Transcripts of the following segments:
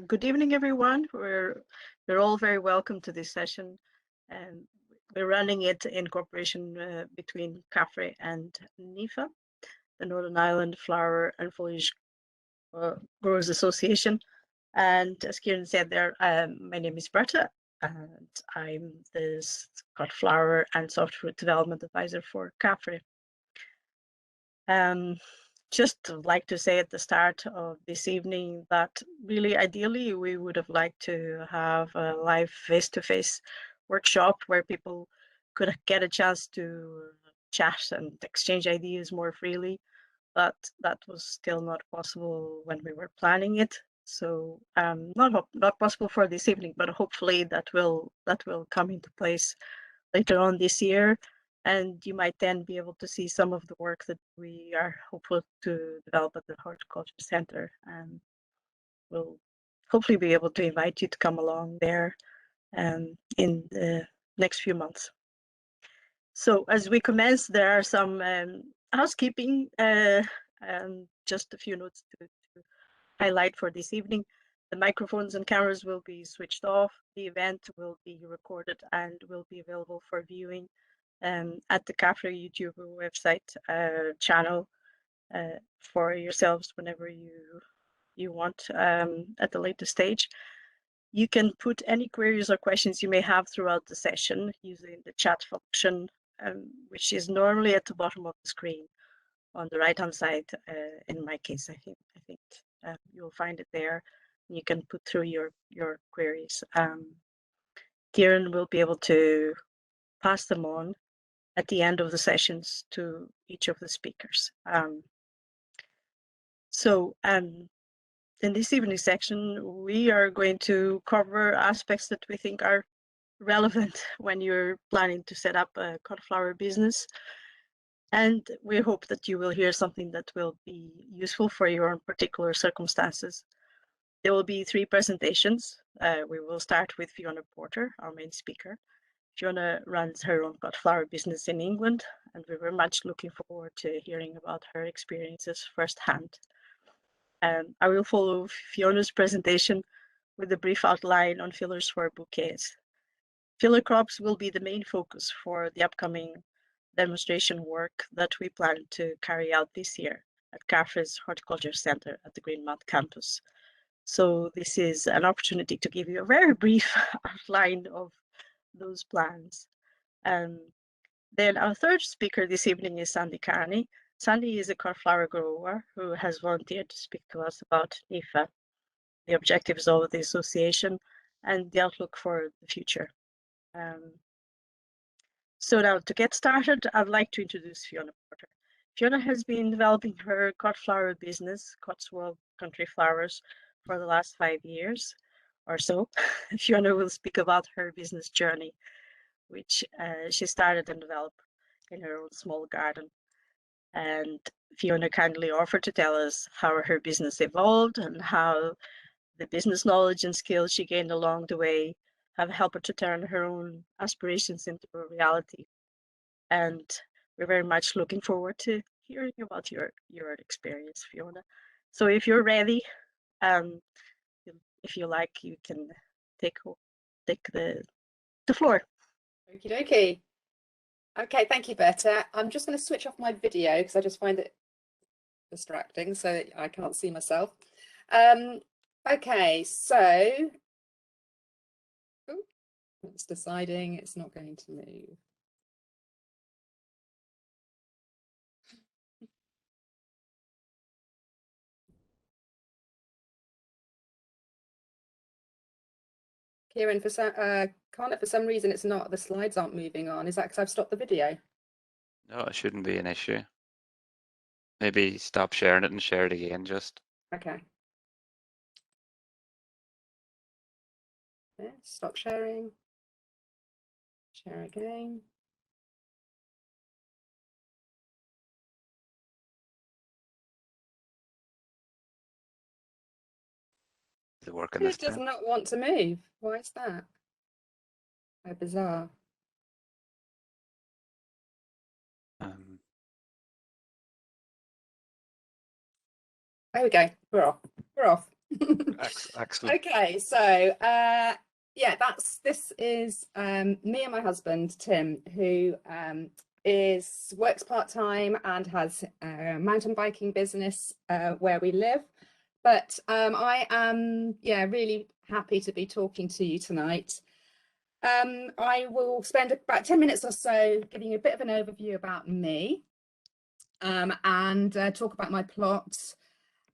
Good evening, everyone. You're all very welcome to this session. We're running it in cooperation between CAFRE and NIFA, the Northern Ireland Flower and Foliage Growers Association. And as Kieran said there, my name is Berta, and I'm the Scott Flower and Software Development Advisor for CAFRE. Just like to say at the start of this evening that really ideally we would have liked to have a live face-to-face workshop where people could get a chance to chat and exchange ideas more freely, but that was still not possible when we were planning it. So not possible for this evening, but hopefully that will come into place later on this year. And you might then be able to see some of the work that we are hopeful to develop at the Horticulture Centre. And we'll hopefully be able to invite you to come along there in the next few months. So as we commence, there are some housekeeping, just a few notes to highlight for this evening. The microphones and cameras will be switched off. The event will be recorded and will be available for viewing at the CAFRE YouTube website channel for yourselves whenever you want at the later stage. You can put any queries or questions you may have throughout the session using the chat function, which is normally at the bottom of the screen on the right-hand side. In my case, I think you'll find it there. You can put through your queries. Kieran will be able to pass them on at the end of the sessions to each of the speakers. In this evening section, we are going to cover aspects that we think are relevant when you're planning to set up a cauliflower business. And we hope that you will hear something that will be useful for your own particular circumstances. There will be 3 presentations. We will start with Fiona Porter, our main speaker. Fiona runs her own cauliflower business in England, and we're very much looking forward to hearing about her experiences firsthand. I will follow Fiona's presentation with a brief outline on fillers for bouquets. Filler crops will be the main focus for the upcoming demonstration work that we plan to carry out this year at CAFRE's Horticulture Centre at the Greenmount campus. So this is an opportunity to give you a very brief outline of those plans. Then our third speaker this evening is Sandy Carney. Sandy is a cauliflower grower who has volunteered to speak to us about NIFA, the objectives of the association, and the outlook for the future. So now to get started, I'd like to introduce Fiona Porter. Fiona has been developing her cauliflower business, Cotswold Country Flowers, for the last 5 years or so. Fiona will speak about her business journey, which she started and developed in her own small garden. And Fiona kindly offered to tell us how her business evolved and how the business knowledge and skills she gained along the way have helped her to turn her own aspirations into a reality. And we're very much looking forward to hearing about your experience, Fiona. So if you're ready, if you like, you can take the floor. Okie dokie. Okay, thank you, Berta. I'm just going to switch off my video because I just find it distracting, so I can't see myself. Okay, so it's deciding it's not going to move. Kieran, for some reason it's not, the slides aren't moving on. Is that because I've stopped the video? No, it shouldn't be an issue. Maybe stop sharing it and share it again just. Okay. Yeah, stop sharing. Share again. Is it working? It does not want to move. Why is that? How bizarre. There we go. We're off. We're off. Excellent. Okay, so yeah, this is me and my husband Tim, who works part-time and has a mountain biking business where we live. But I am really happy to be talking to you tonight. I will spend about 10 minutes or so giving you a bit of an overview about me and talk about my plot.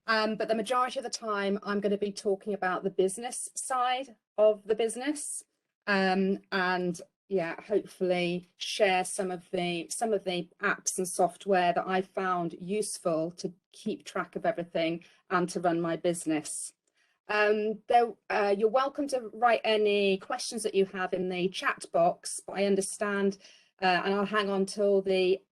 But the majority of the time, I'm going to be talking about the business side of the business, and hopefully share some of the apps and software that I found useful to keep track of everything and to run my business. You're welcome to write any questions that you have in the chat box, but I understand. And I'll hang on till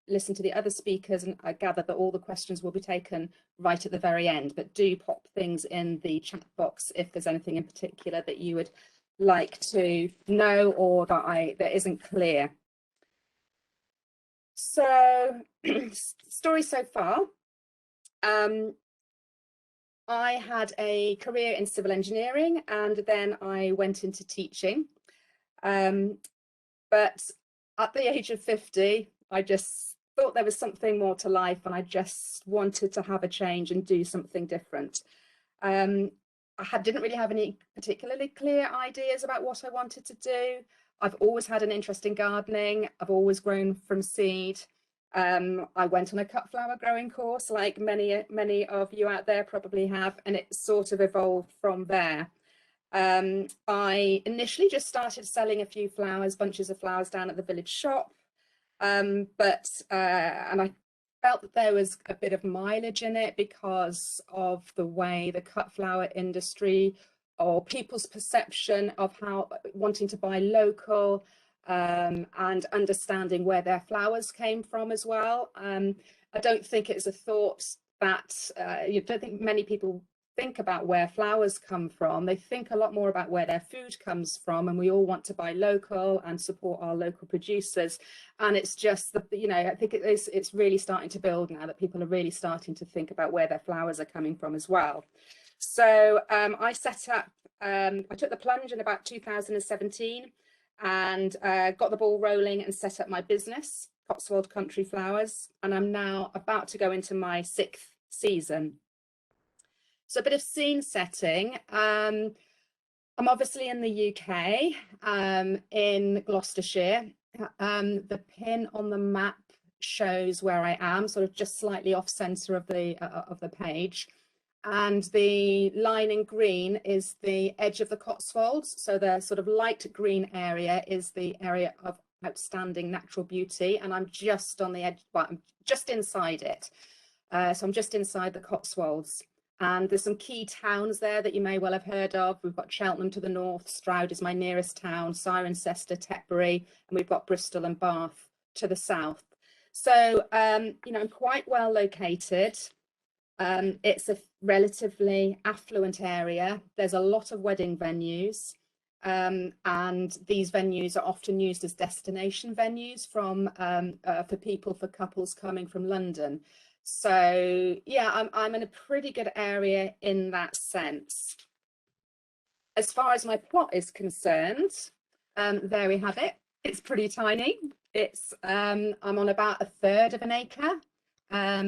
listen to the other speakers, and I gather that all the questions will be taken right at the very end. But do pop things in the chat box if there's anything in particular that you would like to know or that isn't clear. So, story so far. I had a career in civil engineering, and then I went into teaching. But at the age of 50, I just thought there was something more to life, and I just wanted to have a change and do something different. I didn't really have any particularly clear ideas about what I wanted to do. I've always had an interest in gardening. I've always grown from seed. I went on a cut flower growing course, like many of you out there probably have, and it sort of evolved from there. I initially just started selling a few bunches of flowers down at the village shop, and I felt that there was a bit of mileage in it because of the way the cut flower industry or people's perception of how wanting to buy local and understanding where their flowers came from as well. I don't think it's a thought that you don't think many people think about where flowers come from. They think a lot more about where their food comes from, and we all want to buy local and support our local producers. And it's just that, I think it's really starting to build now, that people are really starting to think about where their flowers are coming from as well. So I set up, I took the plunge in about 2017 and got the ball rolling and set up my business, Cotswold Country Flowers, and I'm now about to go into my 6th season. So a bit of scene setting. I'm obviously in the UK, in Gloucestershire. The pin on the map shows where I am, sort of just slightly off centre of the page. And the line in green is the edge of the Cotswolds. So the sort of light green area is the area of outstanding natural beauty. And I'm just on the edge, well, I'm just inside it. So I'm just inside the Cotswolds. And there's some key towns there that you may well have heard of. We've got Cheltenham to the north, Stroud is my nearest town, Cirencester, Tetbury, and we've got Bristol and Bath to the south. So, I'm quite well located. It's a relatively affluent area. There's a lot of wedding venues, and these venues are often used as destination venues for couples coming from London. So yeah, I'm in a pretty good area in that sense. As far as my plot is concerned, there we have it. It's pretty tiny. It's I'm on about 1/3 of an acre.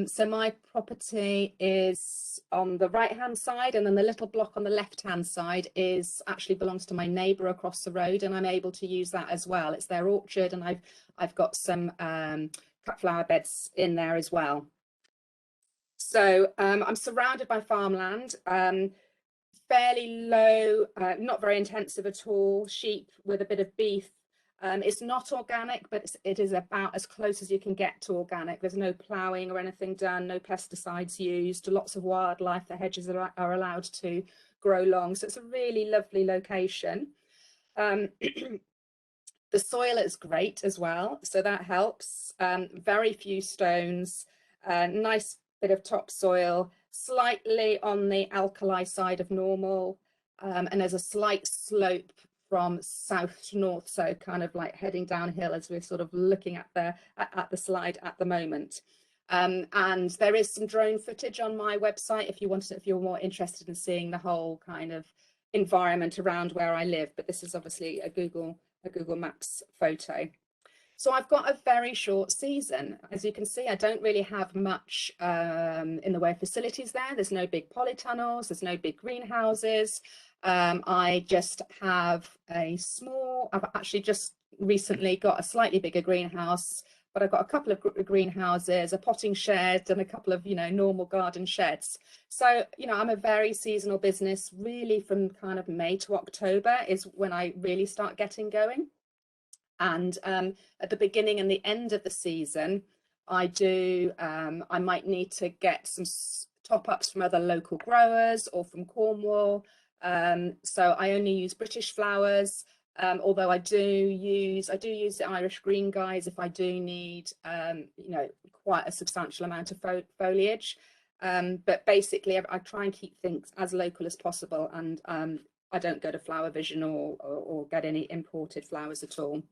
So my property is on the right-hand side, and then the little block on the left-hand side actually belongs to my neighbour across the road, and I'm able to use that as well. It's their orchard, and I've got some cut flower beds in there as well. So I'm surrounded by farmland, fairly low, not very intensive at all, sheep with a bit of beef. It's not organic, but it is about as close as you can get to organic. There's no ploughing or anything done, no pesticides used, lots of wildlife. The hedges are allowed to grow long. So it's a really lovely location. The soil is great as well, so that helps. Very few stones, nice bit of topsoil, slightly on the alkali side of normal, and there's a slight slope from south to north, so kind of like heading downhill as we're sort of looking at the slide at the moment. And there is some drone footage on my website if you're more interested in seeing the whole kind of environment around where I live. But this is obviously a Google Maps photo. So I've got a very short season. As you can see, I don't really have much in the way of facilities there. There's no big polytunnels, there's no big greenhouses. I just have I've actually just recently got a slightly bigger greenhouse, but I've got a couple of greenhouses, a potting shed, and a couple of, normal garden sheds. So, I'm a very seasonal business. Really from kind of May to October is when I really start getting going. And at the beginning and the end of the season, I might need to get some top-ups from other local growers or from Cornwall. So I only use British flowers, although I do use the Irish green guys if I do need, quite a substantial amount of foliage. But basically, I try and keep things as local as possible, and I don't go to Flower Vision or get any imported flowers at all.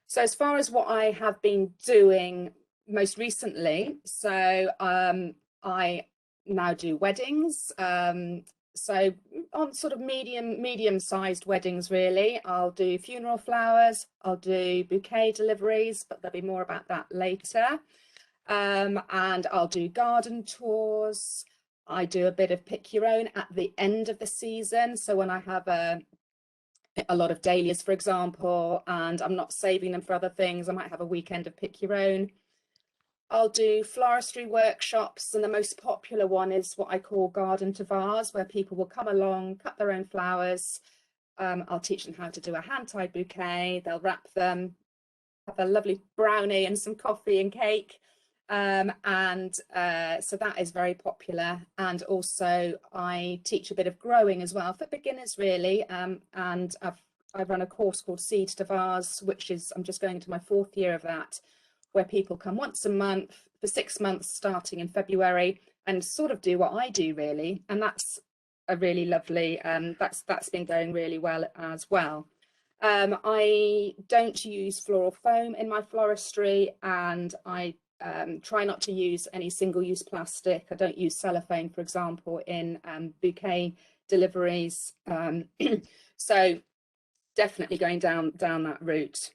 So as far as what I have been doing most recently, so I now do weddings. So on sort of medium-sized weddings, really. I'll do funeral flowers, I'll do bouquet deliveries, but there'll be more about that later. And I'll do garden tours. I do a bit of pick your own at the end of the season. So when I have a lot of dahlias, for example, and I'm not saving them for other things, I might have a weekend of pick your own. I'll do floristry workshops, and the most popular one is what I call garden to vase, where people will come along, cut their own flowers. I'll teach them how to do a hand-tied bouquet. They'll wrap them, have a lovely brownie and some coffee and cake. So that is very popular. And also I teach a bit of growing as well for beginners, really. And I run a course called Seed to Vase, which is, I'm just going into my 4th year of that, where people come once a month for 6 months starting in February and sort of do what I do, really. And that's a really lovely, that's been going really well as well. I don't use floral foam in my floristry, and I try not to use any single-use plastic. I don't use cellophane, for example, in bouquet deliveries. So definitely going down that route.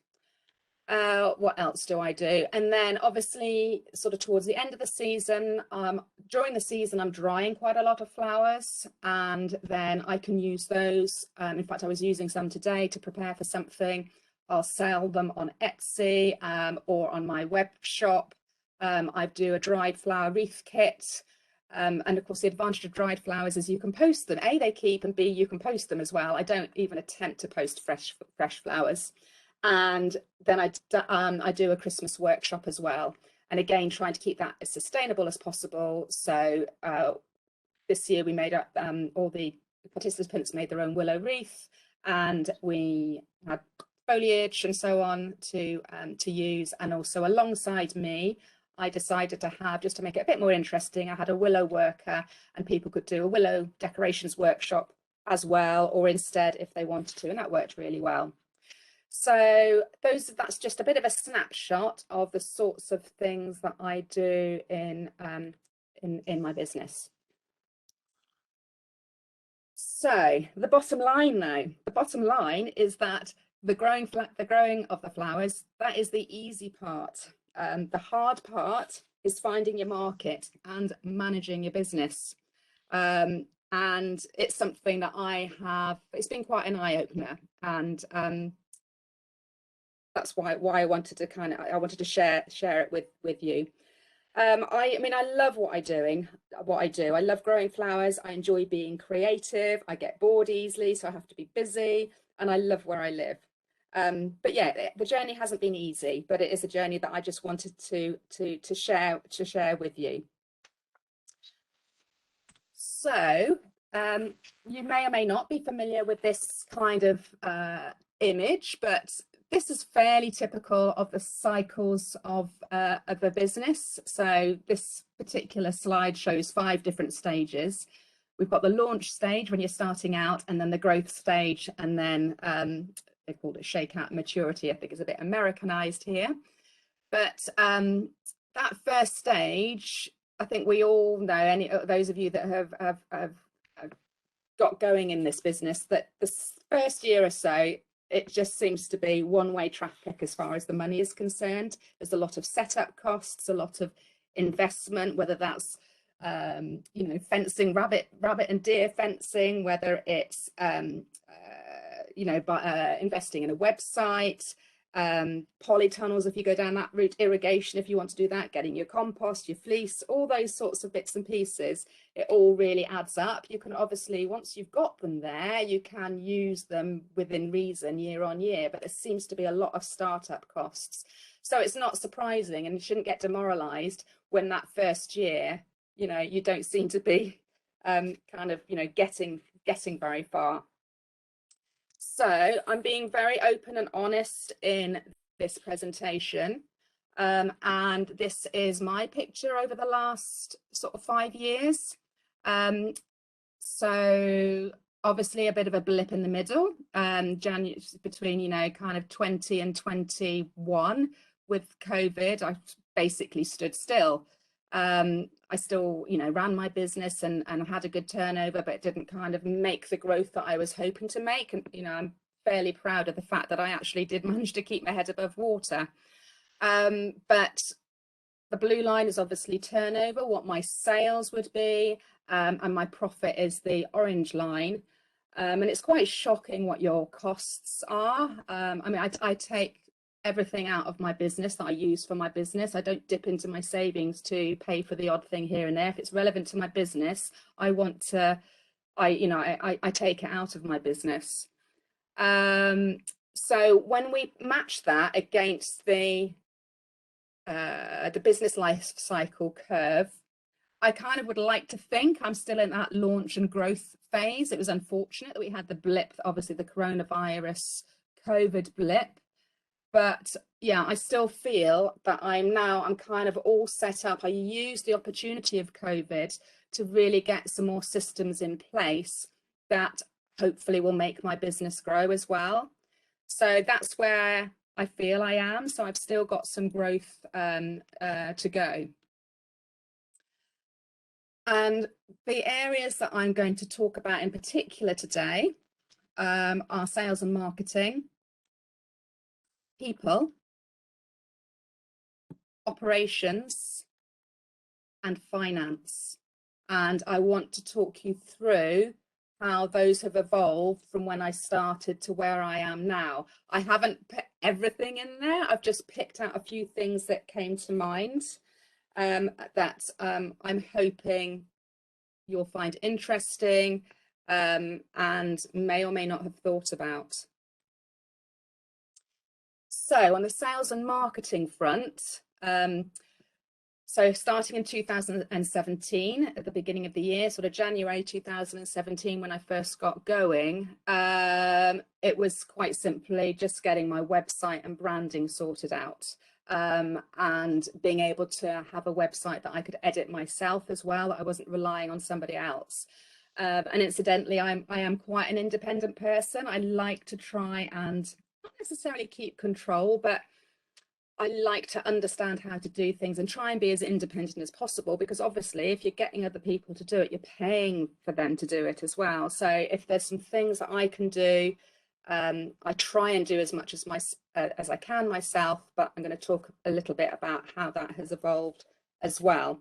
What else do I do? And then obviously sort of towards the end of the season, during the season, I'm drying quite a lot of flowers, and then I can use those. In fact, I was using some today to prepare for something. I'll sell them on Etsy or on my web shop. I do a dried flower wreath kit. And of course, the advantage of dried flowers is you can post them. A, they keep, and B, you can post them as well. I don't even attempt to post fresh flowers. And then I do a Christmas workshop as well. And again, trying to keep that as sustainable as possible. So this year we made up, all the participants made their own willow wreath, and we had foliage and so on to use. And also alongside me, I decided to have, just to make it a bit more interesting, I had a willow worker, and people could do a willow decorations workshop as well, or instead if they wanted to, and that worked really well. So that's just a bit of a snapshot of the sorts of things that I do in my business. So the bottom line now, the bottom line is that the growing of the flowers, that is the easy part. The hard part is finding your market and managing your business. And it's something that it's been quite an eye-opener, and that's why I wanted to share it with you. I mean, I love what I do. I love growing flowers. I enjoy being creative. I get bored easily, so I have to be busy, and I love where I live. But yeah, the journey hasn't been easy, but it is a journey that I just wanted to share with you. So you may or may not be familiar with this kind of image, but this is fairly typical of the cycles of a business. So this particular slide shows 5 different stages. We've got the launch stage when you're starting out, and then the growth stage, and then they called it shakeout maturity. I think it's a bit Americanized here. But that first stage, I think we all know, any those of you that have got going in this business, that the first year or so, it just seems to be one-way traffic as far as the money is concerned. There's a lot of setup costs, a lot of investment, whether that's you know, fencing, rabbit and deer fencing, whether it's you know, investing in a website, polytunnels if you go down that route, irrigation if you want to do that, getting your compost, your fleece, all those sorts of bits and pieces. It all really adds up. You can obviously, once you've got them there, you can use them within reason year on year, but there seems to be a lot of startup costs. So it's not surprising, and you shouldn't get demoralized when that first year, you know, you don't seem to be kind of, you know, getting very far. So I'm being very open and honest in this presentation, and this is my picture over the last sort of 5 years. So obviously a bit of a blip in the middle, January between, you know, kind of 20 and 21 with COVID. I basically stood still. I still, you know, ran my business and had a good turnover, but it didn't kind of make the growth that I was hoping to make. And, you know, I'm fairly proud of the fact that I actually did manage to keep my head above water. But the blue line is obviously turnover, what my sales would be, and my profit is the orange line. And it's quite shocking what your costs are. I mean, I take everything out of my business that I use for my business. I don't dip into my savings to pay for the odd thing here and there. If it's relevant to my business, I want to, I take it out of my business. So when we match that against the business life cycle curve, I kind of would like to think I'm still in that launch and growth phase. It was unfortunate that we had the blip, obviously the coronavirus COVID blip. But yeah, I still feel that I'm kind of all set up. I used the opportunity of COVID to really get some more systems in place that hopefully will make my business grow as well. So that's where I feel I am. So I've still got some growth to go. And the areas that I'm going to talk about in particular today are sales and marketing, people, operations, and finance. And I want to talk you through how those have evolved from when I started to where I am now. I haven't put everything in there. I've just picked out a few things that came to mind that I'm hoping you'll find interesting and may or may not have thought about. So on the sales and marketing front, so starting in 2017, at the beginning of the year, sort of January 2017, when I first got going, it was quite simply just getting my website and branding sorted out, and being able to have a website that I could edit myself as well, that I wasn't relying on somebody else. And incidentally, I am quite an independent person. I like to try and not necessarily keep control, but I like to understand how to do things and try and be as independent as possible, because obviously if you're getting other people to do it, you're paying for them to do it as well. So if there's some things that I can do, I try and do as much as I can myself, but I'm going to talk a little bit about how that has evolved as well.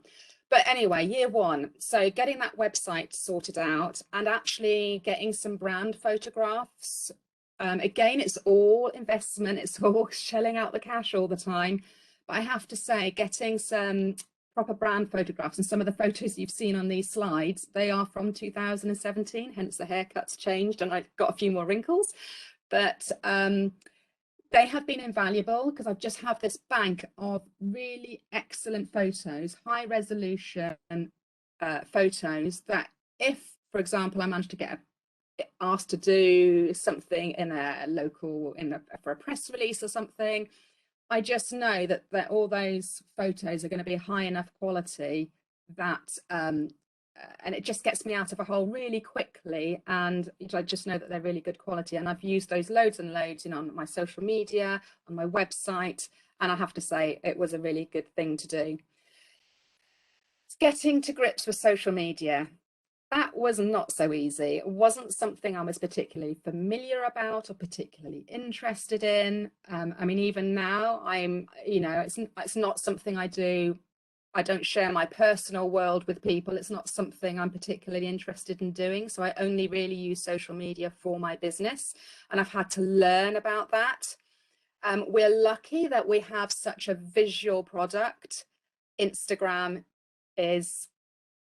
But anyway, year one, so getting that website sorted out and actually getting some brand photographs. Again, it's all investment, it's all shelling out the cash all the time. But I have to say, getting some proper brand photographs, and some of the photos you've seen on these slides, they are from 2017, hence the haircut's changed and I've got a few more wrinkles. But they have been invaluable, because I've just have this bank of really excellent photos, high resolution photos, that if, for example, I managed to get asked to do something in a local, for a press release or something, I just know that all those photos are going to be high enough quality that and it just gets me out of a hole really quickly, and I just know that they're really good quality. And I've used those loads and loads, you know, on my social media, on my website, And I have to say, it was a really good thing to do. Getting to grips with social media. That was not so easy. It wasn't something I was particularly familiar about or particularly interested in. I mean, even now, it's not something I do. I don't share my personal world with people. It's not something I'm particularly interested in doing. So I only really use social media for my business, and I've had to learn about that. We're lucky that we have such a visual product. Instagram is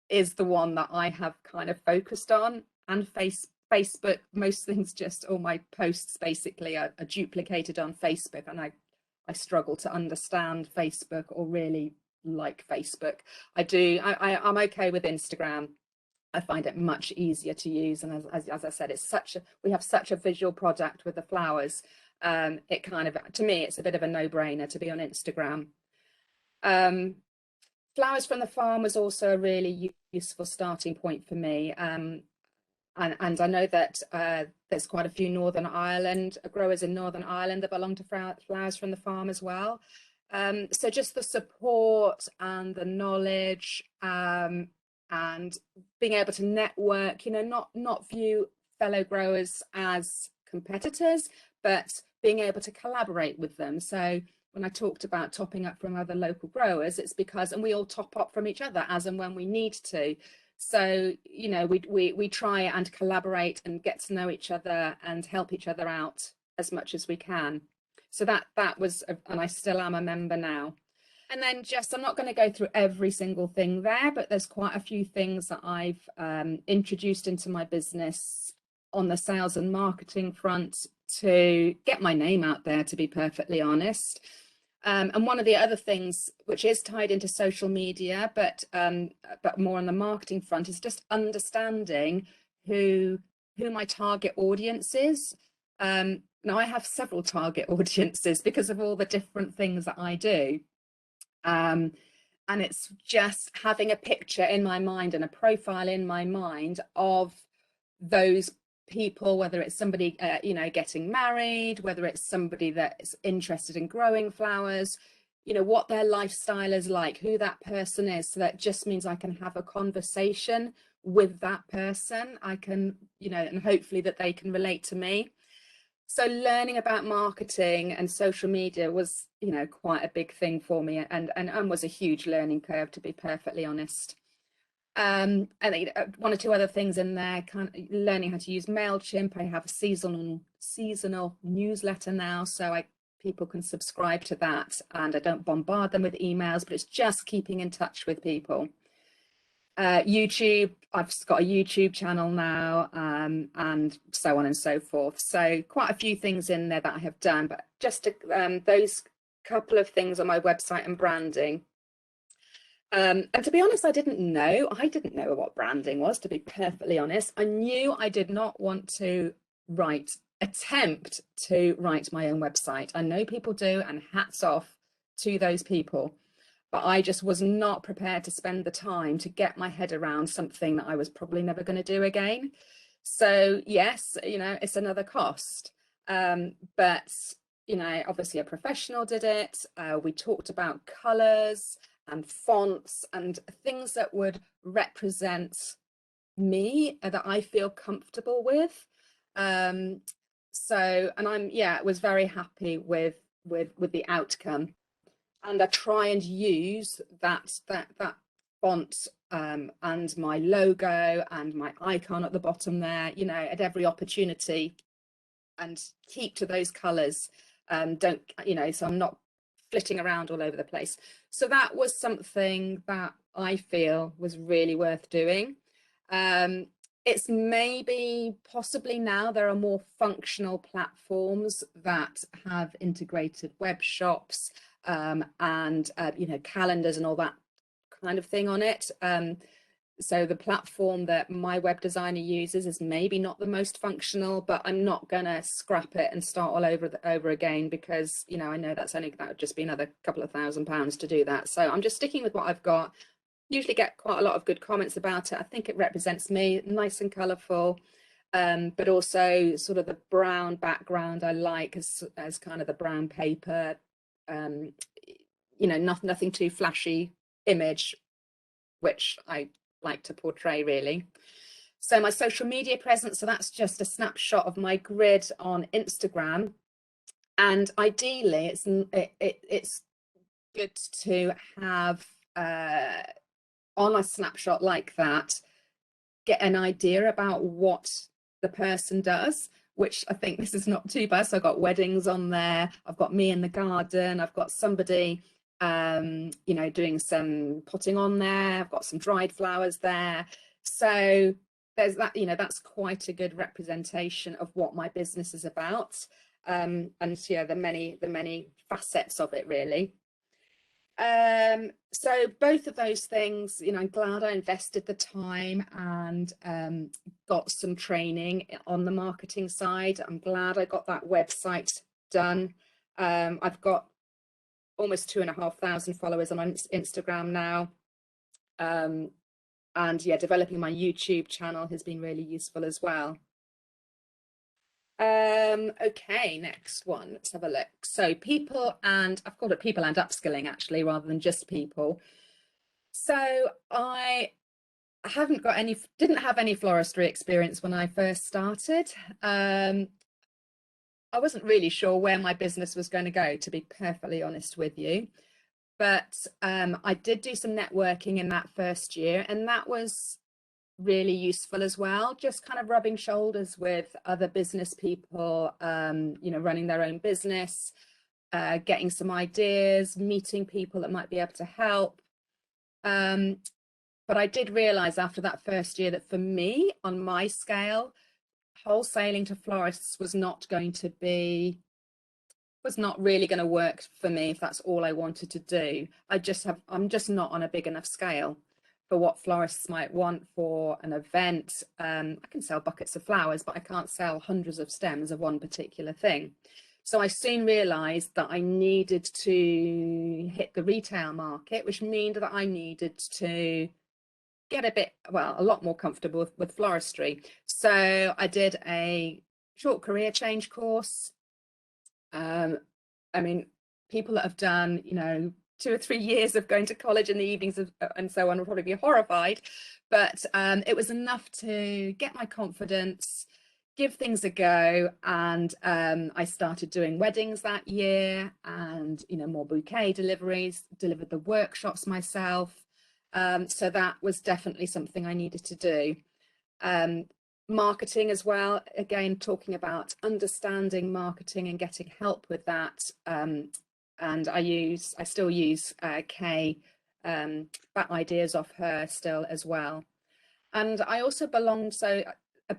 the one that I have kind of focused on, and Facebook. Most things, just all my posts basically are duplicated on Facebook, and I struggle to understand Facebook or really like Facebook. I'm okay with Instagram. I find it much easier to use, and as I said, we have such a visual product with the flowers. It kind of, to me, it's a bit of a no-brainer to be on Instagram. Flowers from the Farm was also a really useful starting point for me. And I know that there's quite a few Northern Ireland growers in Northern Ireland that belong to Flowers from the Farm as well. So just the support and the knowledge, and being able to network, not view fellow growers as competitors, but being able to collaborate with them. So when I talked about topping up from other local growers, it's because, and we all top up from each other as and when we need to. So, we try and collaborate and get to know each other and help each other out as much as we can. So that was, and I still am a member now. And then I'm not going to go through every single thing there, but there's quite a few things that I've introduced into my business on the sales and marketing front to get my name out there, to be perfectly honest. And one of the other things which is tied into social media, but more on the marketing front, is just understanding who my target audience is. Now I have several target audiences because of all the different things that I do. And it's just having a picture in my mind and a profile in my mind of those people, whether it's somebody getting married, whether it's somebody that is interested in growing flowers, what their lifestyle is like, who that person is. So that just means I can have a conversation with that person. I can, and hopefully that they can relate to me. So learning about marketing and social media was, quite a big thing for me, and was a huge learning curve, to be perfectly honest. I think one or two other things in there, kind of learning how to use MailChimp. I have a seasonal newsletter now, so people can subscribe to that, and I don't bombard them with emails, but it's just keeping in touch with people. YouTube, I've got a YouTube channel now, and so on and so forth. So quite a few things in there that I have done, but just those couple of things on my website and branding. And to be honest, I didn't know what branding was, to be perfectly honest. I knew I did not want to attempt to write my own website. I know people do, and hats off to those people, but I just was not prepared to spend the time to get my head around something that I was probably never going to do again. So yes, it's another cost, but obviously a professional did it. We talked about colours and fonts and things that would represent me, that I feel comfortable with. So, and I was very happy with the outcome, and I try and use that font and my logo and my icon at the bottom there, at every opportunity, and keep to those colours. So I'm not flitting around all over the place. So that was something that I feel was really worth doing. It's possibly now there are more functional platforms that have integrated web shops, and calendars and all that kind of thing on it. So the platform that my web designer uses is maybe not the most functional, but I'm not going to scrap it and start all over again, because I know that would just be another couple of £1,000 to do that. So I'm just sticking with what I've got. Usually get quite a lot of good comments about it. I think it represents me, nice and colourful, but also sort of the brown background I like as kind of the brown paper you know, nothing too flashy image, which I like to portray really. So my social media presence, so that's just a snapshot of my grid on Instagram. And ideally it's good to have on a snapshot like that, get an idea about what the person does, which I think this is not too bad. So I've got weddings on there, I've got me in the garden, I've got somebody you know, doing some potting on there, I've got some dried flowers there. So there's that, you know, that's quite a good representation of what my business is about. And yeah, the many facets of it really. So both of those things, you know, I'm glad I invested the time and got some training on the marketing side. I'm glad I got that website done. I've got almost 2,500 followers on Instagram now. And yeah, developing my YouTube channel has been really useful as well. Okay, next one, let's have a look. So people and, I've called it people and upskilling actually, rather than just people. So I didn't have any floristry experience when I first started. I wasn't really sure where my business was going to go, to be perfectly honest with you. But I did do some networking in that first year, and that was really useful as well, just kind of rubbing shoulders with other business people, you know, running their own business, getting some ideas, meeting people that might be able to help. But I did realize after that first year that for me, on my scale, wholesaling to florists was not really going to work for me if that's all I wanted to do. I'm just not on a big enough scale for what florists might want for an event. I can sell buckets of flowers, but I can't sell hundreds of stems of one particular thing. So I soon realized that I needed to hit the retail market, which meant that I needed to get a lot more comfortable with floristry. So I did a short career change course. I mean, people that have done, you know, 2 or 3 years of going to college in the evenings and so on will probably be horrified, but it was enough to get my confidence, give things a go. And I started doing weddings that year, and, you know, more bouquet deliveries, delivered the workshops myself. So that was definitely something I needed to do. Marketing as well, again, talking about understanding marketing and getting help with that. And I still use Kay, back ideas off her still as well. And I also belonged to a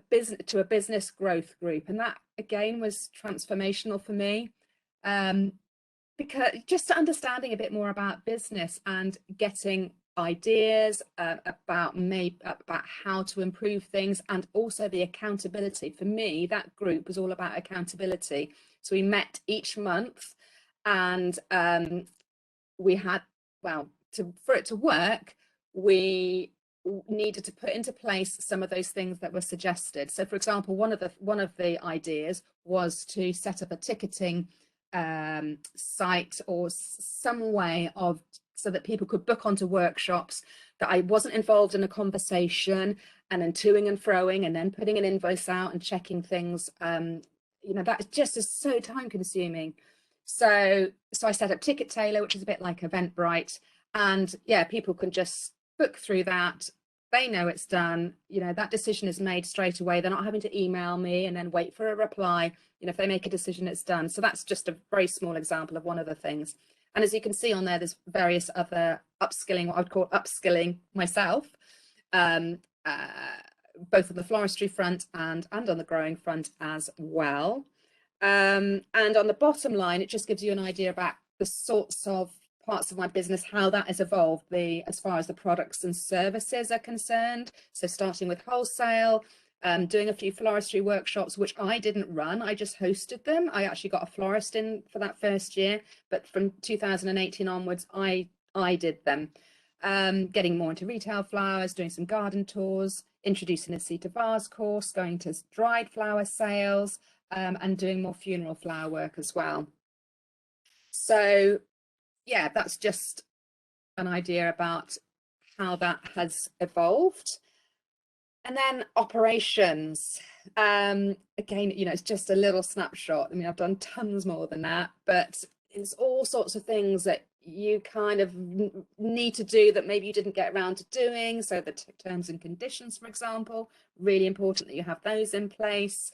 business growth group, and that again was transformational for me, because just understanding a bit more about business and getting ideas about how to improve things, and also the accountability. For me, that group was all about accountability. So we met each month, and we had, well, for it to work, we needed to put into place some of those things that were suggested. So for example, one of the ideas was to set up a ticketing site or some way of, so that people could book onto workshops, that I wasn't involved in a conversation and then toing and froing and then putting an invoice out and checking things. You know, that just is so time consuming. So I set up Ticket Tailor, which is a bit like Eventbrite, and yeah, people can just book through that. They know it's done. You know, that decision is made straight away. They're not having to email me and then wait for a reply. You know, if they make a decision, it's done. So that's just a very small example of one of the things. And as you can see on there, there's various other upskilling, what I would call upskilling myself, both on the floristry front and on the growing front as well. And on the bottom line, it just gives you an idea about the sorts of parts of my business, how that has evolved as far as the products and services are concerned. So starting with wholesale, doing a few floristry workshops, which I didn't run, I just hosted them. I actually got a florist in for that first year, but from 2018 onwards, I did them. Getting more into retail flowers, doing some garden tours, introducing a seed to vase course, going to dried flower sales, and doing more funeral flower work as well. So yeah, that's just an idea about how that has evolved. And then operations, again, you know, it's just a little snapshot. I mean, I've done tons more than that, but it's all sorts of things that you kind of need to do that maybe you didn't get around to doing. So the terms and conditions, for example, really important that you have those in place.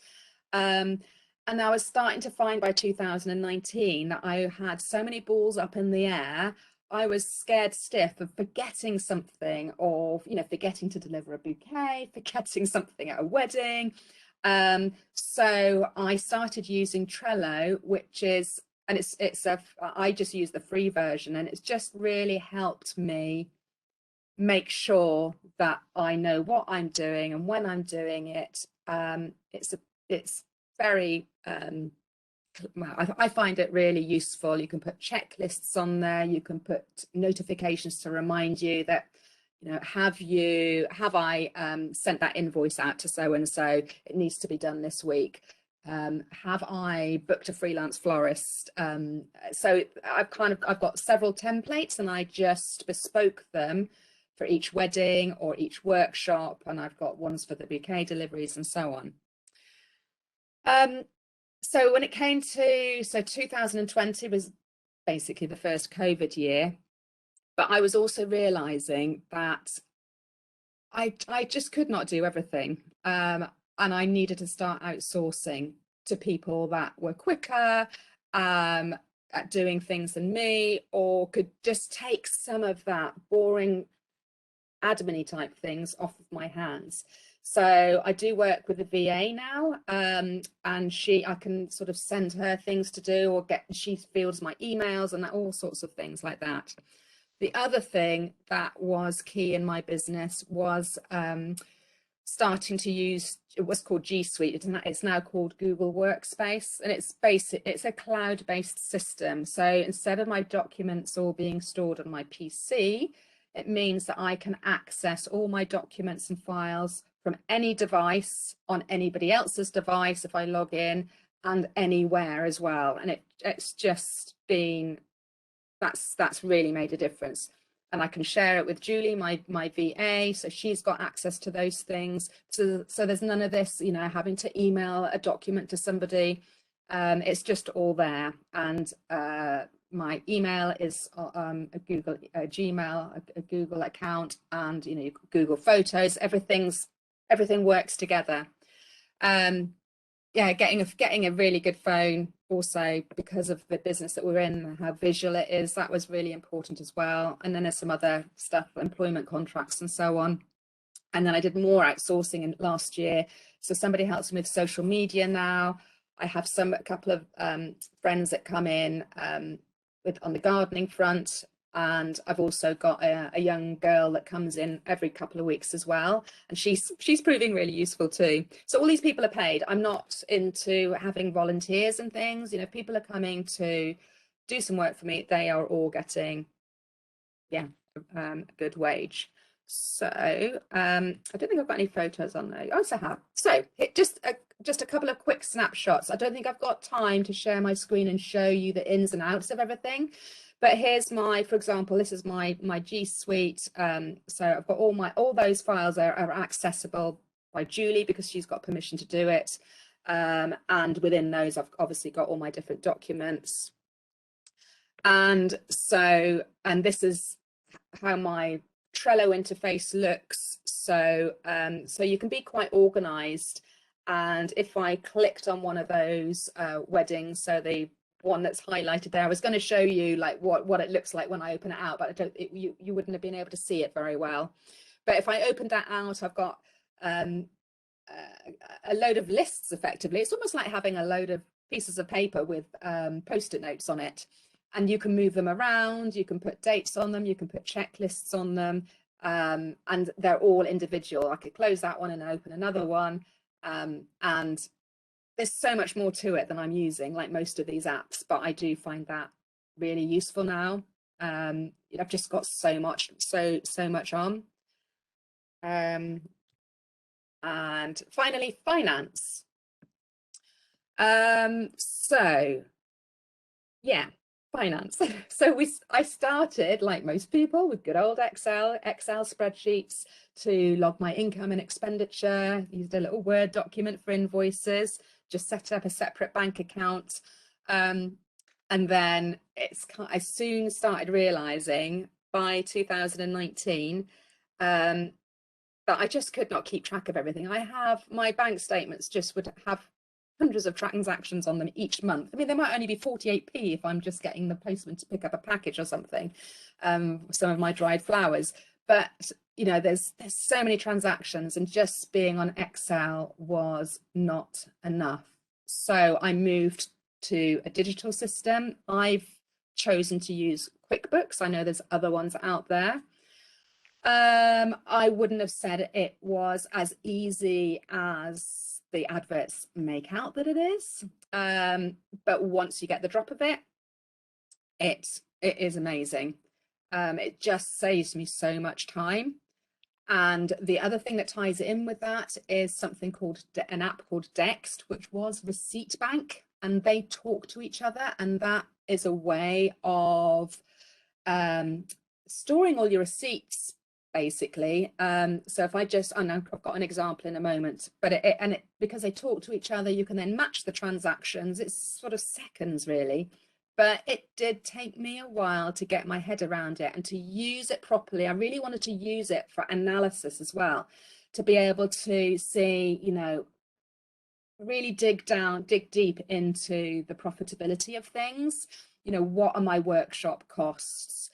And I was starting to find by 2019 that I had so many balls up in the air. I was scared stiff of forgetting something, or, you know, forgetting to deliver a bouquet, forgetting something at a wedding. So I started using Trello, which is, and I just use the free version, and it's just really helped me make sure that I know what I'm doing and when I'm doing it. It's very, well, I find it really useful. You can put checklists on there. You can put notifications to remind you that, you know, have I sent that invoice out to so and so? It needs to be done this week. Have I booked a freelance florist? So I've got several templates, and I just bespoke them for each wedding or each workshop, and I've got ones for the bouquet deliveries and so on. So when it came to, 2020 was basically the first COVID year, but I was also realizing that I just could not do everything. And I needed to start outsourcing to people that were quicker at doing things than me, or could just take some of that boring admin-y type things off of my hands. So I do work with a VA now, and I can sort of send her things to do, or she fields my emails and all sorts of things like that. The other thing that was key in my business was starting to use what's called G Suite. It's now called Google Workspace, and it's a cloud-based system. So instead of my documents all being stored on my PC, it means that I can access all my documents and files from any device on anybody else's device if I log in, and anywhere as well. And it's just been, that's really made a difference. And I can share it with Julie, my VA, so she's got access to those things. So there's none of this, you know, having to email a document to somebody. It's just all there. And my email is a Gmail, a Google account, and, you know, Google Photos. Everything works together. Yeah, getting a really good phone also, because of the business that we're in, how visual it is, that was really important as well. And then there's some other stuff, employment contracts and so on. And then I did more outsourcing in last year. So somebody helps me with social media now. I have a couple of friends that come in on the gardening front. And I've also got a young girl that comes in every couple of weeks as well, and she's proving really useful too. So all these people are paid. I'm not into having volunteers and things. You know, if people are coming to do some work for me, they are all getting, yeah, a good wage. So I don't think I've got any photos on there. Oh, so I have. So just a couple of quick snapshots. I don't think I've got time to share my screen and show you the ins and outs of everything. But here's for example, this is my G Suite. So I've got all those files are accessible by Julie, because she's got permission to do it. And within those, I've obviously got all my different documents. And this is how my Trello interface looks. So you can be quite organized. And if I clicked on one of those weddings, so the one that's highlighted there, I was going to show you like what it looks like when I open it out, but you wouldn't have been able to see it very well. But if I opened that out, I've got a load of lists. Effectively, it's almost like having a load of pieces of paper with post-it notes on it, and you can move them around, you can put dates on them, you can put checklists on them, and they're all individual. I could close that one and open another one, and there's so much more to it than I'm using, like most of these apps, but I do find that really useful now. I've just got so much on. And finally, finance. So yeah, finance. So I started, like most people, with good old Excel spreadsheets to log my income and expenditure. Used a little Word document for invoices, just set up a separate bank account. And then I soon started realizing by 2019 that I just could not keep track of everything. My bank statements just would have hundreds of transactions on them each month. I mean, there might only be 48p if I'm just getting the postman to pick up a package or something, some of my dried flowers. But, you know, there's so many transactions, and just being on Excel was not enough. So I moved to a digital system. I've chosen to use QuickBooks. I know there's other ones out there. I wouldn't have said it was as easy as the adverts make out that it is, but once you get the drop of it, it is amazing. It just saves me so much time. And the other thing that ties in with that is something called an app called Dext, which was Receipt Bank, and they talk to each other, and that is a way of storing all your receipts, basically. So if I just, I know I've got an example in a moment, but because they talk to each other, you can then match the transactions. It's sort of seconds, really. But it did take me a while to get my head around it and to use it properly. I really wanted to use it for analysis as well, to be able to see, you know, really dig deep into the profitability of things. You know, what are my workshop costs?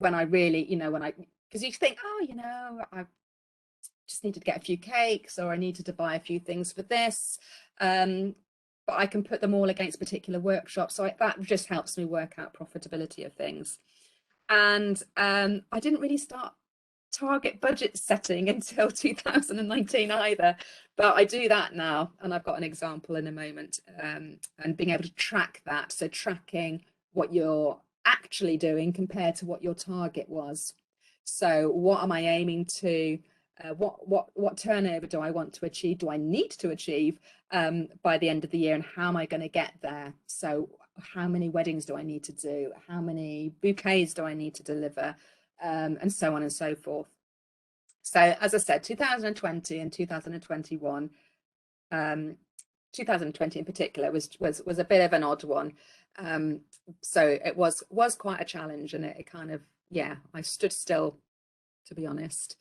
When I really, you know, because you think, oh, you know, I just needed to get a few cakes, or I needed to buy a few things for this. But I can put them all against particular workshops. So that just helps me work out profitability of things. And I didn't really start target budget setting until 2019 either, but I do that now, and I've got an example in a moment, and being able to track that. So tracking what you're actually doing compared to what your target was. So what am I aiming to, what turnover do I want to achieve, do I need to achieve by the end of the year, and how am I going to get there? So how many weddings do I need to do, how many bouquets do I need to deliver, and so on and so forth. So as I said, 2020 and 2021, 2020 in particular was a bit of an odd one. So it was quite a challenge, and it kind of, yeah, I stood still, to be honest.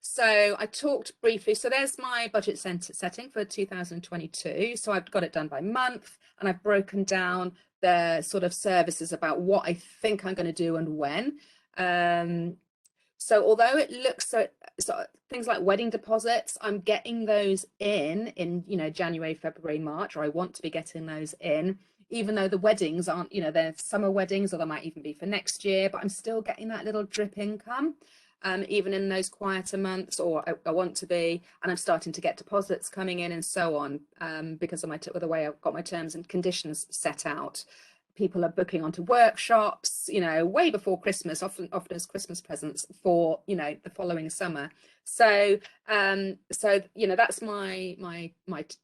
So I talked briefly, so there's my budget setting for 2022. So I've got it done by month, and I've broken down the sort of services about what I think I'm going to do and when. So although it looks so things like wedding deposits, I'm getting those in you know, January, February, March, or I want to be getting those in, even though the weddings aren't, you know, they're summer weddings, or they might even be for next year, but I'm still getting that little drip income, even in those quieter months, or I want to be, and I'm starting to get deposits coming in and so on, because of the way I've got my terms and conditions set out. People are booking onto workshops, you know, way before Christmas, often as Christmas presents for, you know, the following summer. So, you know, that's my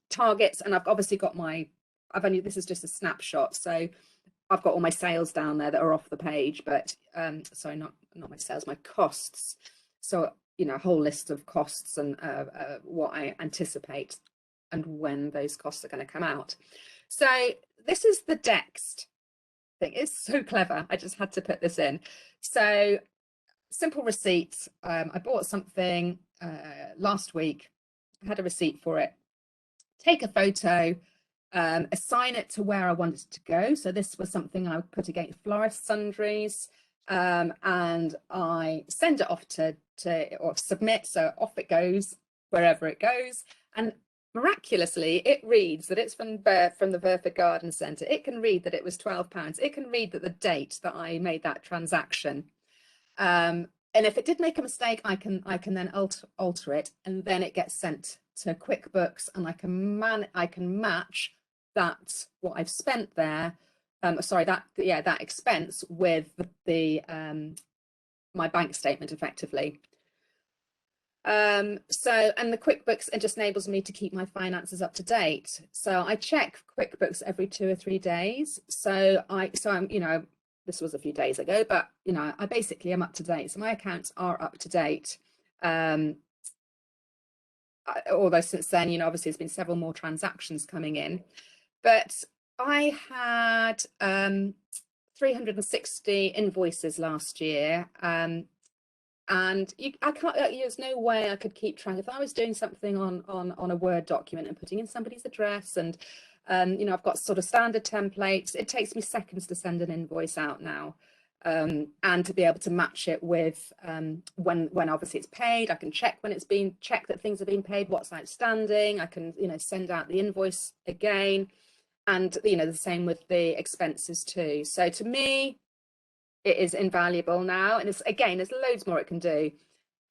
targets, and I've obviously got this is just a snapshot. So I've got all my sales down there that are off the page, but sorry, not my sales, my costs. So, you know, a whole list of costs and what I anticipate and when those costs are going to come out. So this is the Dext. It's so clever. I just had to put this in. So simple receipts. I bought something last week. I had a receipt for it. Take a photo, assign it to where I wanted it to go. So this was something I would put against florist sundries, and I send it off or submit. So off it goes wherever it goes. And miraculously, it reads that it's from the Berta Garden Centre. It can read that it was £12. It can read that the date that I made that transaction. And if it did make a mistake, I can then alter it, and then it gets sent to QuickBooks, and I can match that, what I've spent there. That expense with the my bank statement effectively. And the QuickBooks, it just enables me to keep my finances up to date. So I check QuickBooks every 2 or 3 days. So I'm, you know, this was a few days ago, but you know, I basically am up to date. So my accounts are up to date. Although since then, you know, obviously there's been several more transactions coming in, but I had 360 invoices last year. And I can't, there's no way I could keep track. If I was doing something on a Word document and putting in somebody's address and, you know, I've got sort of standard templates, it takes me seconds to send an invoice out now. And to be able to match it with when obviously it's paid, I can check when it's been checked that things have been paid, what's outstanding. I can, you know, send out the invoice again, and you know, the same with the expenses too. So to me, it is invaluable now, and it's, again, there's loads more it can do.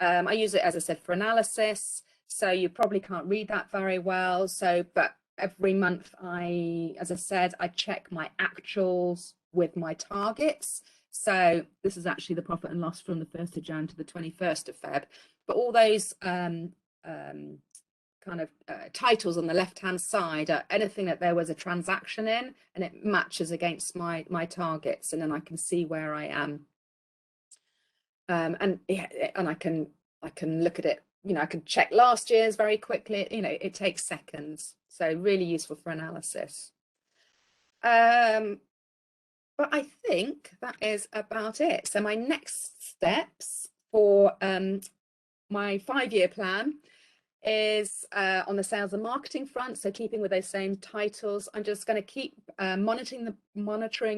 I use it, as I said, for analysis, so you probably can't read that very well. So, but every month as I said, I check my actuals with my targets. So this is actually the profit and loss from the 1st of Jan to the 21st of Feb. But all those kind of titles on the left hand side are anything that there was a transaction in, and it matches against my targets, and then I can see where I am. And I can look at it, you know, I can check last year's very quickly. You know, it takes seconds, so really useful for analysis. But I think that is about it. So my next steps for my 5-year plan is on the sales and marketing front. So keeping with those same titles, I'm just going to keep monitoring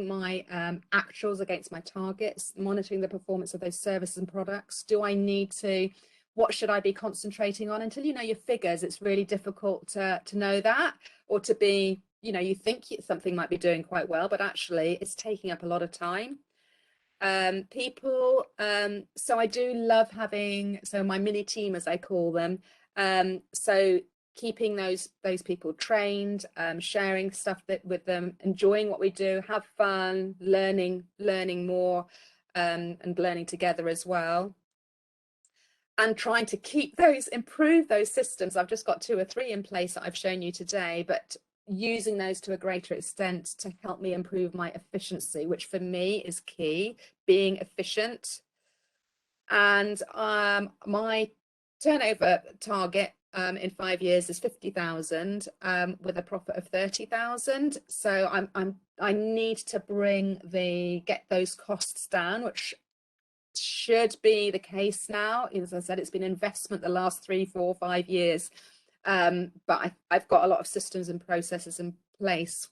my actuals against my targets, monitoring the performance of those services and products. Do I need to, what should I be concentrating on? Until you know your figures, it's really difficult to know that, or to be, you know, you think something might be doing quite well, but actually it's taking up a lot of time. People, so I do love having, so my mini team, as I call them, so keeping those people trained, sharing stuff with them, enjoying what we do, have fun, learning more, and learning together as well, and trying to keep those, improve those systems. I've just got 2 or 3 in place that I've shown you today, but using those to a greater extent to help me improve my efficiency, which for me is key, being efficient. And my turnover target in 5 years is 50,000 with a profit of 30,000. So I need to get those costs down, which should be the case now. As I said, it's been investment the last 3, 4, 5 years. But I've got a lot of systems and processes in place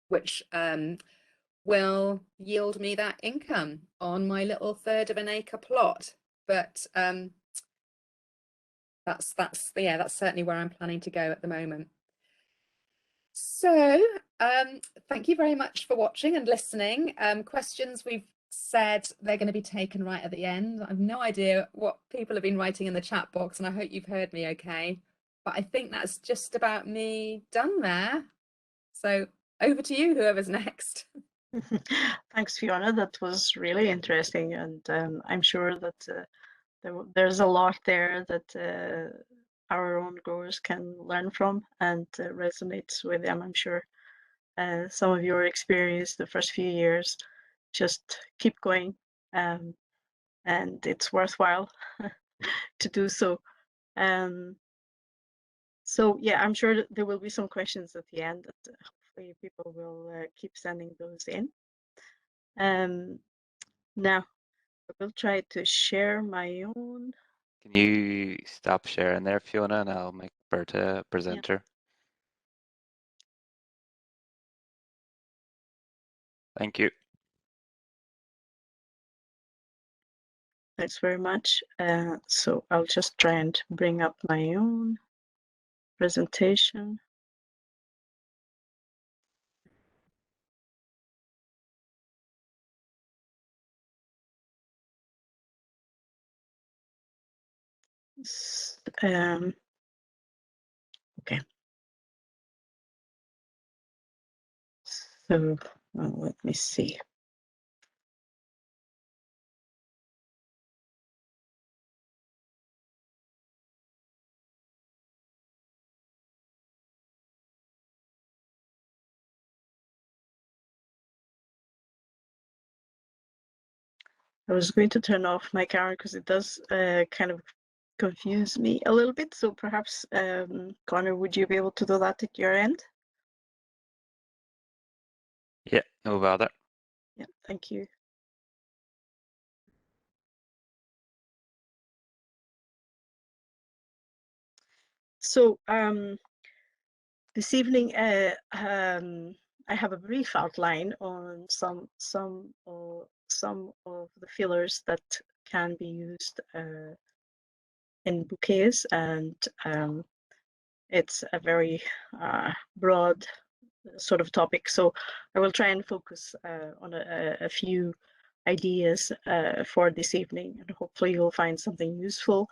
which will yield me that income on my little 1/3 of an acre plot. But that's certainly where I'm planning to go at the moment. So thank you very much for watching and listening. Questions, we've said they're going to be taken right at the end. I have no idea what people have been writing in the chat box, and I hope you've heard me okay. But I think that's just about me done there. So over to you, whoever's next. Thanks, Fiona. That was really interesting, and I'm sure that there's a lot there that our own growers can learn from and resonates with them. I'm sure some of your experience the first few years, just keep going, and it's worthwhile to do so. So yeah, I'm sure that there will be some questions at the end that hopefully people will keep sending those in. Now I will try to share my own. Can you stop sharing there, Fiona, and I'll make Berta a presenter? Thank you. Thanks very much. So I'll just try and bring up my own presentation. Okay. So let me see. I was going to turn off my camera because it does kind of confuse me a little bit. So perhaps, Connor, would you be able to do that at your end? Yeah, no bother. Yeah, thank you. So this evening, I have a brief outline on some of the fillers that can be used in bouquets, and it's a very broad sort of topic. So I will try and focus on a few ideas for this evening, and hopefully you'll find something useful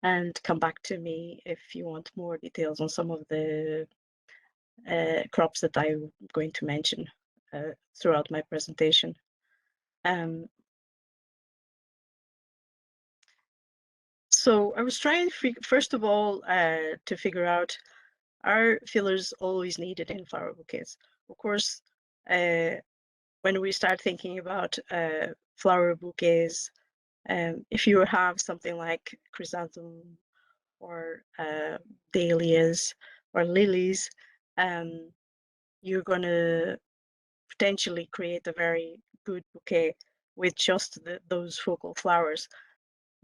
and come back to me if you want more details on some of the crops that I'm going to mention throughout my presentation. So I was trying, first of all, to figure out, are fillers always needed in flower bouquets? Of course, when we start thinking about flower bouquets, if you have something like chrysanthemum or dahlias or lilies, you're going to potentially create a very good bouquet with just those focal flowers.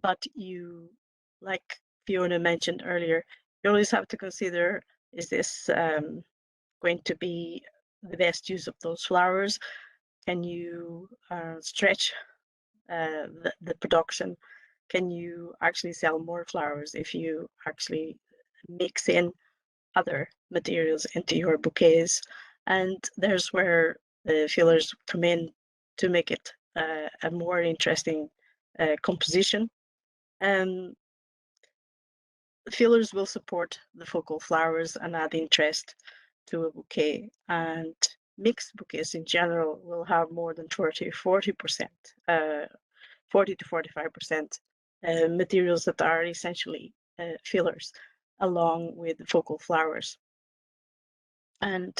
But you, like Fiona mentioned earlier, you always have to consider, is this going to be the best use of those flowers? Can you stretch the production? Can you actually sell more flowers if you actually mix in other materials into your bouquets? And there's where the fillers come in to make it a more interesting composition. And fillers will support the focal flowers and add interest to a bouquet. And mixed bouquets in general will have more than 40 to 45% materials that are essentially fillers, along with the focal flowers. And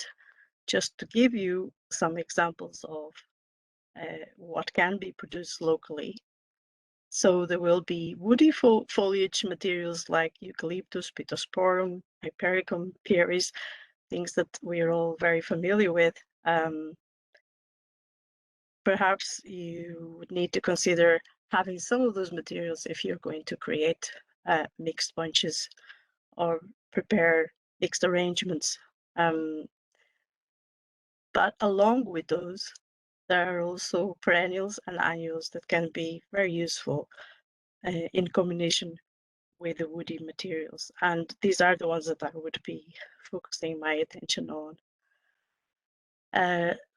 just to give you some examples of what can be produced locally. So there will be woody foliage materials like eucalyptus, pittosporum, hypericum, pieris, things that we're all very familiar with. Perhaps you would need to consider having some of those materials if you're going to create mixed bunches or prepare mixed arrangements. But along with those, there are also perennials and annuals that can be very useful in combination with the woody materials. And these are the ones that I would be focusing my attention on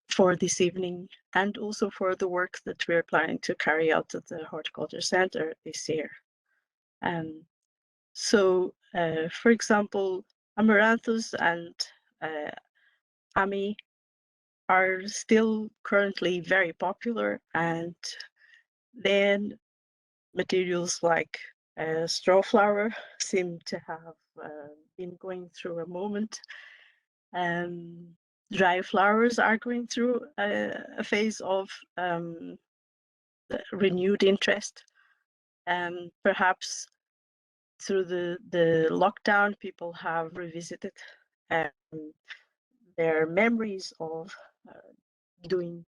for this evening, and also for the work that we're planning to carry out at the Horticulture Centre this year. So, for example, Amaranthus and Ami are still currently very popular, and then materials like strawflower seem to have been going through a moment. Dry flowers are going through a phase of renewed interest. Perhaps through the lockdown, people have revisited their memories of doing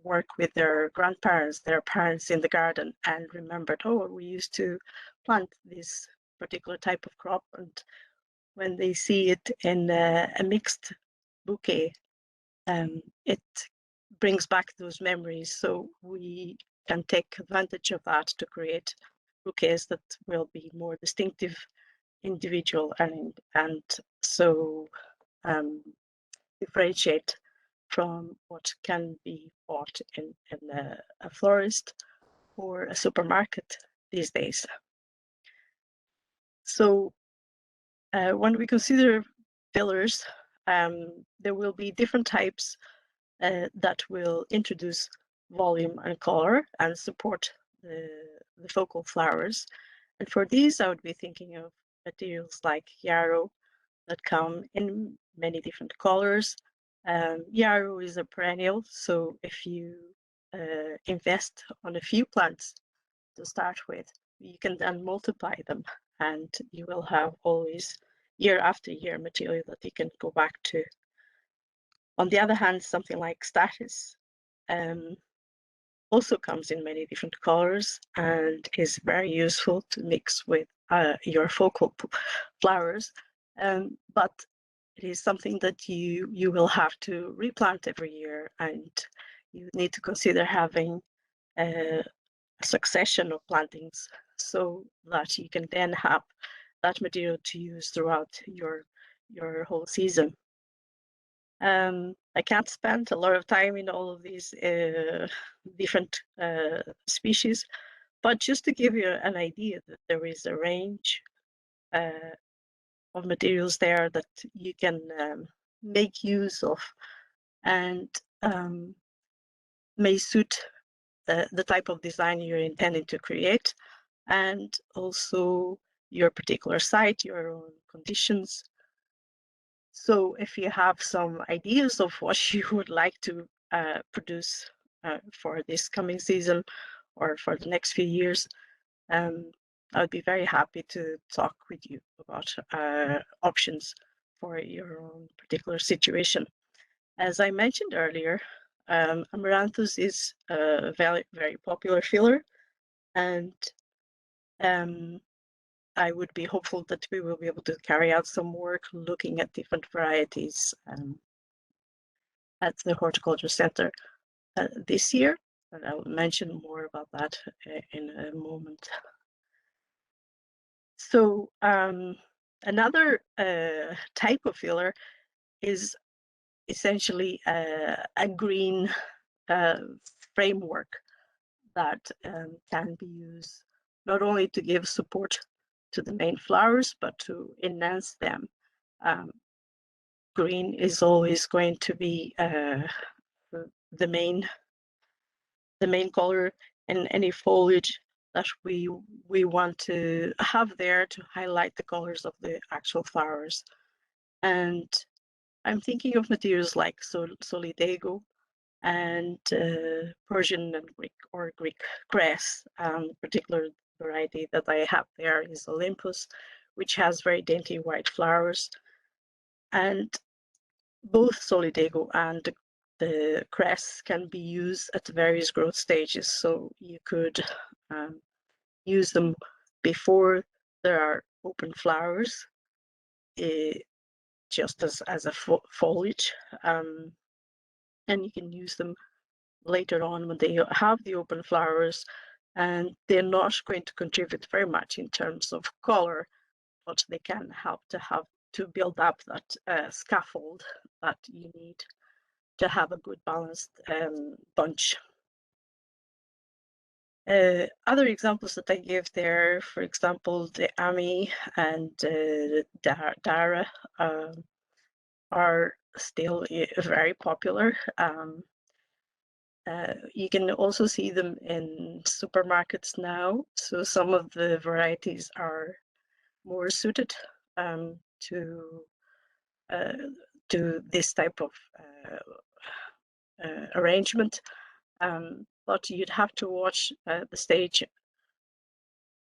work with their grandparents, their parents in the garden, and remembered, oh, we used to plant this particular type of crop. And when they see it in a mixed bouquet, it brings back those memories. So we can take advantage of that to create bouquets that will be more distinctive, individual, and so differentiate from what can be bought in a florist or a supermarket these days. So when we consider fillers, there will be different types that will introduce volume and color and support the focal flowers. And for these, I would be thinking of materials like yarrow that come in many different colors. Yarrow is a perennial, so if you invest on a few plants to start with, you can then multiply them, and you will have always year after year material that you can go back to. On the other hand, something like statice also comes in many different colors and is very useful to mix with your focal flowers, but it is something that you will have to replant every year, and you need to consider having a succession of plantings so that you can then have that material to use throughout your whole season. I can't spend a lot of time in all of these different species, but just to give you an idea that there is a range of materials there that you can make use of, and may suit the type of design you're intending to create, and also your particular site, your own conditions. So if you have some ideas of what you would like to produce for this coming season or for the next few years, I would be very happy to talk with you about options for your own particular situation. As I mentioned earlier, Amaranthus is a very, very popular filler, and I would be hopeful that we will be able to carry out some work looking at different varieties at the Horticulture Center this year, and I will mention more about that in a moment. So another type of filler is essentially a green framework that can be used not only to give support to the main flowers, but to enhance them. Green is always going to be the main color in any foliage that we want to have there to highlight the colors of the actual flowers. And I'm thinking of materials like Solidago and Persian and Greek grass. Particular variety that I have there is Olympus, which has very dainty white flowers. And both Solidago and the cress can be used at various growth stages. So you could use them before there are open flowers, just as a foliage. And you can use them later on when they have the open flowers, and they're not going to contribute very much in terms of color, but they can help to build up that scaffold that you need to have a good balanced bunch. Other examples that I give there, for example, the Ami and Dara are still very popular. You can also see them in supermarkets now. So some of the varieties are more suited to this type of arrangement. But you'd have to watch the stage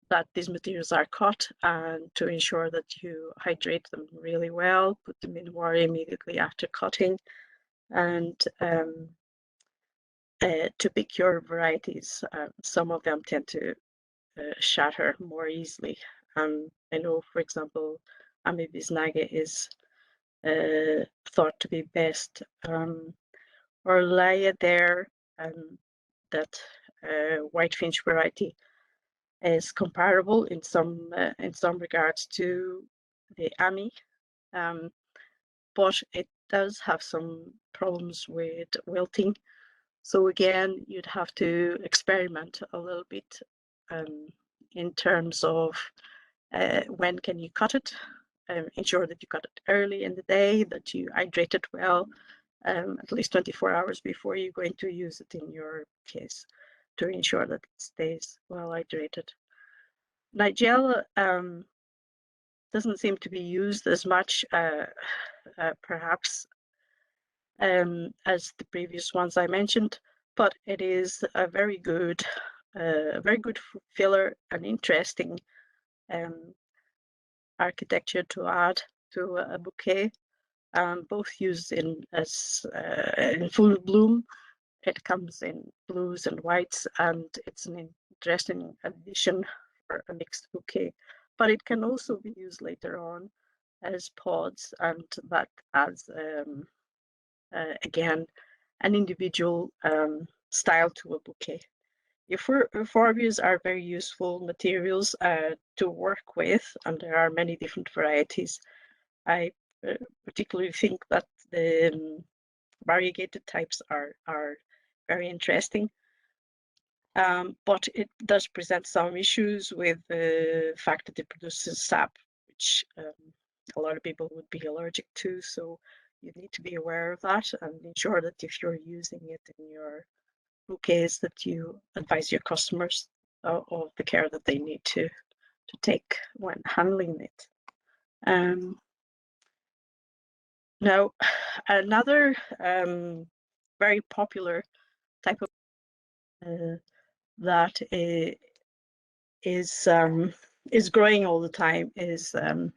that these materials are cut, and to ensure that you hydrate them really well, put them in water immediately after cutting, and to pick your varieties. Some of them tend to shatter more easily. I know, for example, Amebisnage is thought to be best. Orleia there, that whitefinch variety, is comparable in some regards to the Ami, but it does have some problems with wilting. So again, you'd have to experiment a little bit in terms of when can you cut it. Ensure that you cut it early in the day, that you hydrate it well, at least 24 hours before you're going to use it in your case, to ensure that it stays well hydrated. Nigella doesn't seem to be used as much, perhaps, as the previous ones I mentioned, but it is a very good filler and interesting architecture to add to a bouquet. Both used in full bloom. It comes in blues and whites, and it's an interesting addition for a mixed bouquet. But it can also be used later on as pods, and that adds again an individual style to a bouquet. Euphorbias are very useful materials to work with, and there are many different varieties. I particularly think that the variegated types are very interesting, but it does present some issues with the fact that it produces sap, which a lot of people would be allergic to. So you need to be aware of that and ensure that if you're using it in your bouquets, that you advise your customers of the care that they need to take when handling it. Now, another very popular type of that is growing all the time is the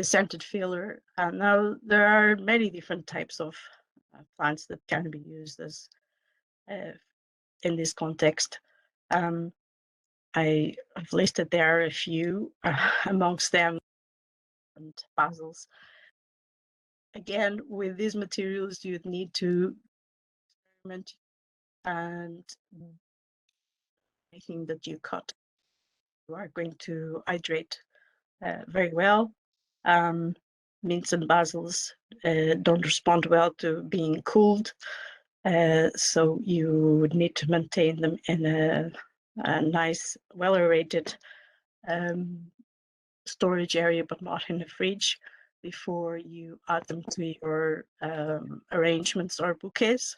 scented filler. And now there are many different types of plants that can be used as in this context. I have listed there a few, amongst them and basils. Again, with these materials, you'd need to experiment, and anything that you cut, you are going to hydrate very well. Mints and basils don't respond well to being cooled, so you would need to maintain them in a nice, well-aerated storage area, but not in a fridge, before you add them to your arrangements or bouquets.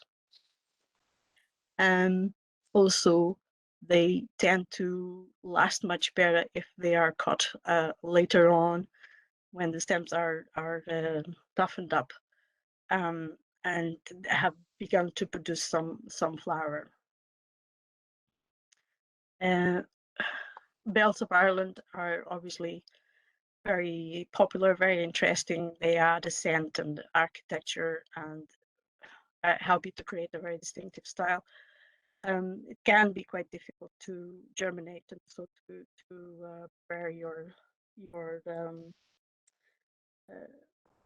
Also, they tend to last much better if they are cut later on, when the stems are toughened up and have begun to produce some flower. Bells of Ireland are obviously very popular, very interesting. They add a scent and architecture and help you to create a very distinctive style. It can be quite difficult to germinate, and so to prepare your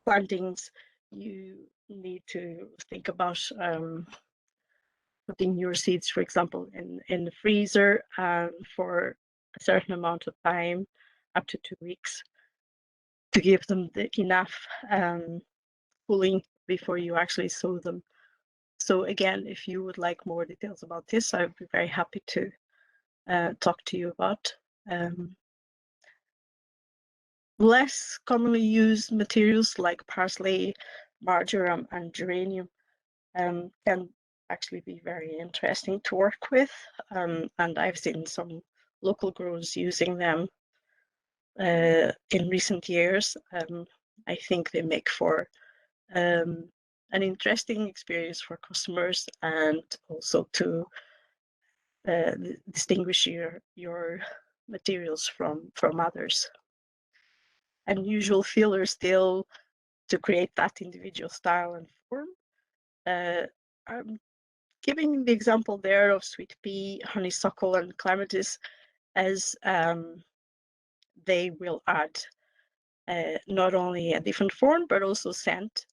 plantings, you need to think about putting your seeds, for example, in the freezer for a certain amount of time, up to 2 weeks, to give them enough cooling before you actually sow them. So again, if you would like more details about this, I would be very happy to talk to you about. Less commonly used materials like parsley, marjoram, and geranium can actually be very interesting to work with, and I've seen some local growers using them in recent years. I think they make for an interesting experience for customers, and also to distinguish your materials from others. Unusual fillers still to create that individual style and form. I'm giving the example there of sweet pea, honeysuckle, and clematis, as they will add not only a different form, but also scent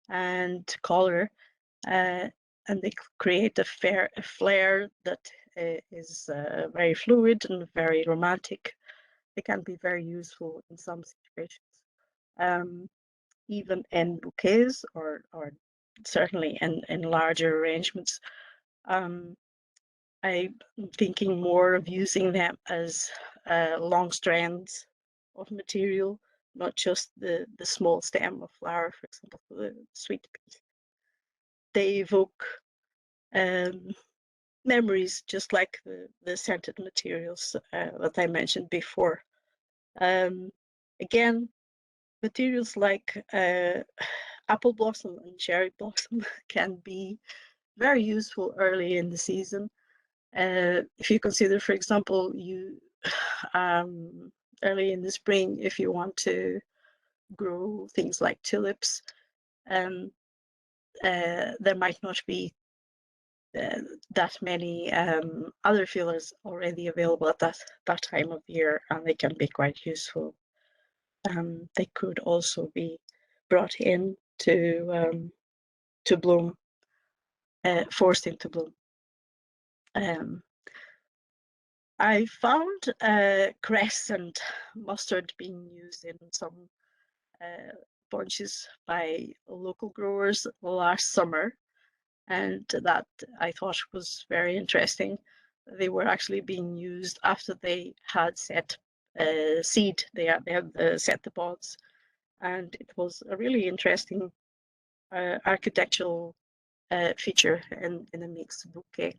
and color, and they create a flare that is very fluid and very romantic. They can be very useful in some situations, even in bouquets or certainly in larger arrangements. I'm thinking more of using them as long strands of material, not just the small stem of flower, for example, the sweet pea. They evoke memories, just like the scented materials that I mentioned before. Again, materials like apple blossom and cherry blossom can be very useful early in the season. If you consider, for example, early in the spring, if you want to grow things like tulips, there might not be that many other fillers already available at that time of year, and they can be quite useful. They could also be brought in to bloom, forced into bloom. I found Crescent Mustard being used in some bunches by local growers last summer, and that I thought was very interesting. They were actually being used after they had set seed. They had set the pods, and it was a really interesting architectural feature in a mixed bouquet.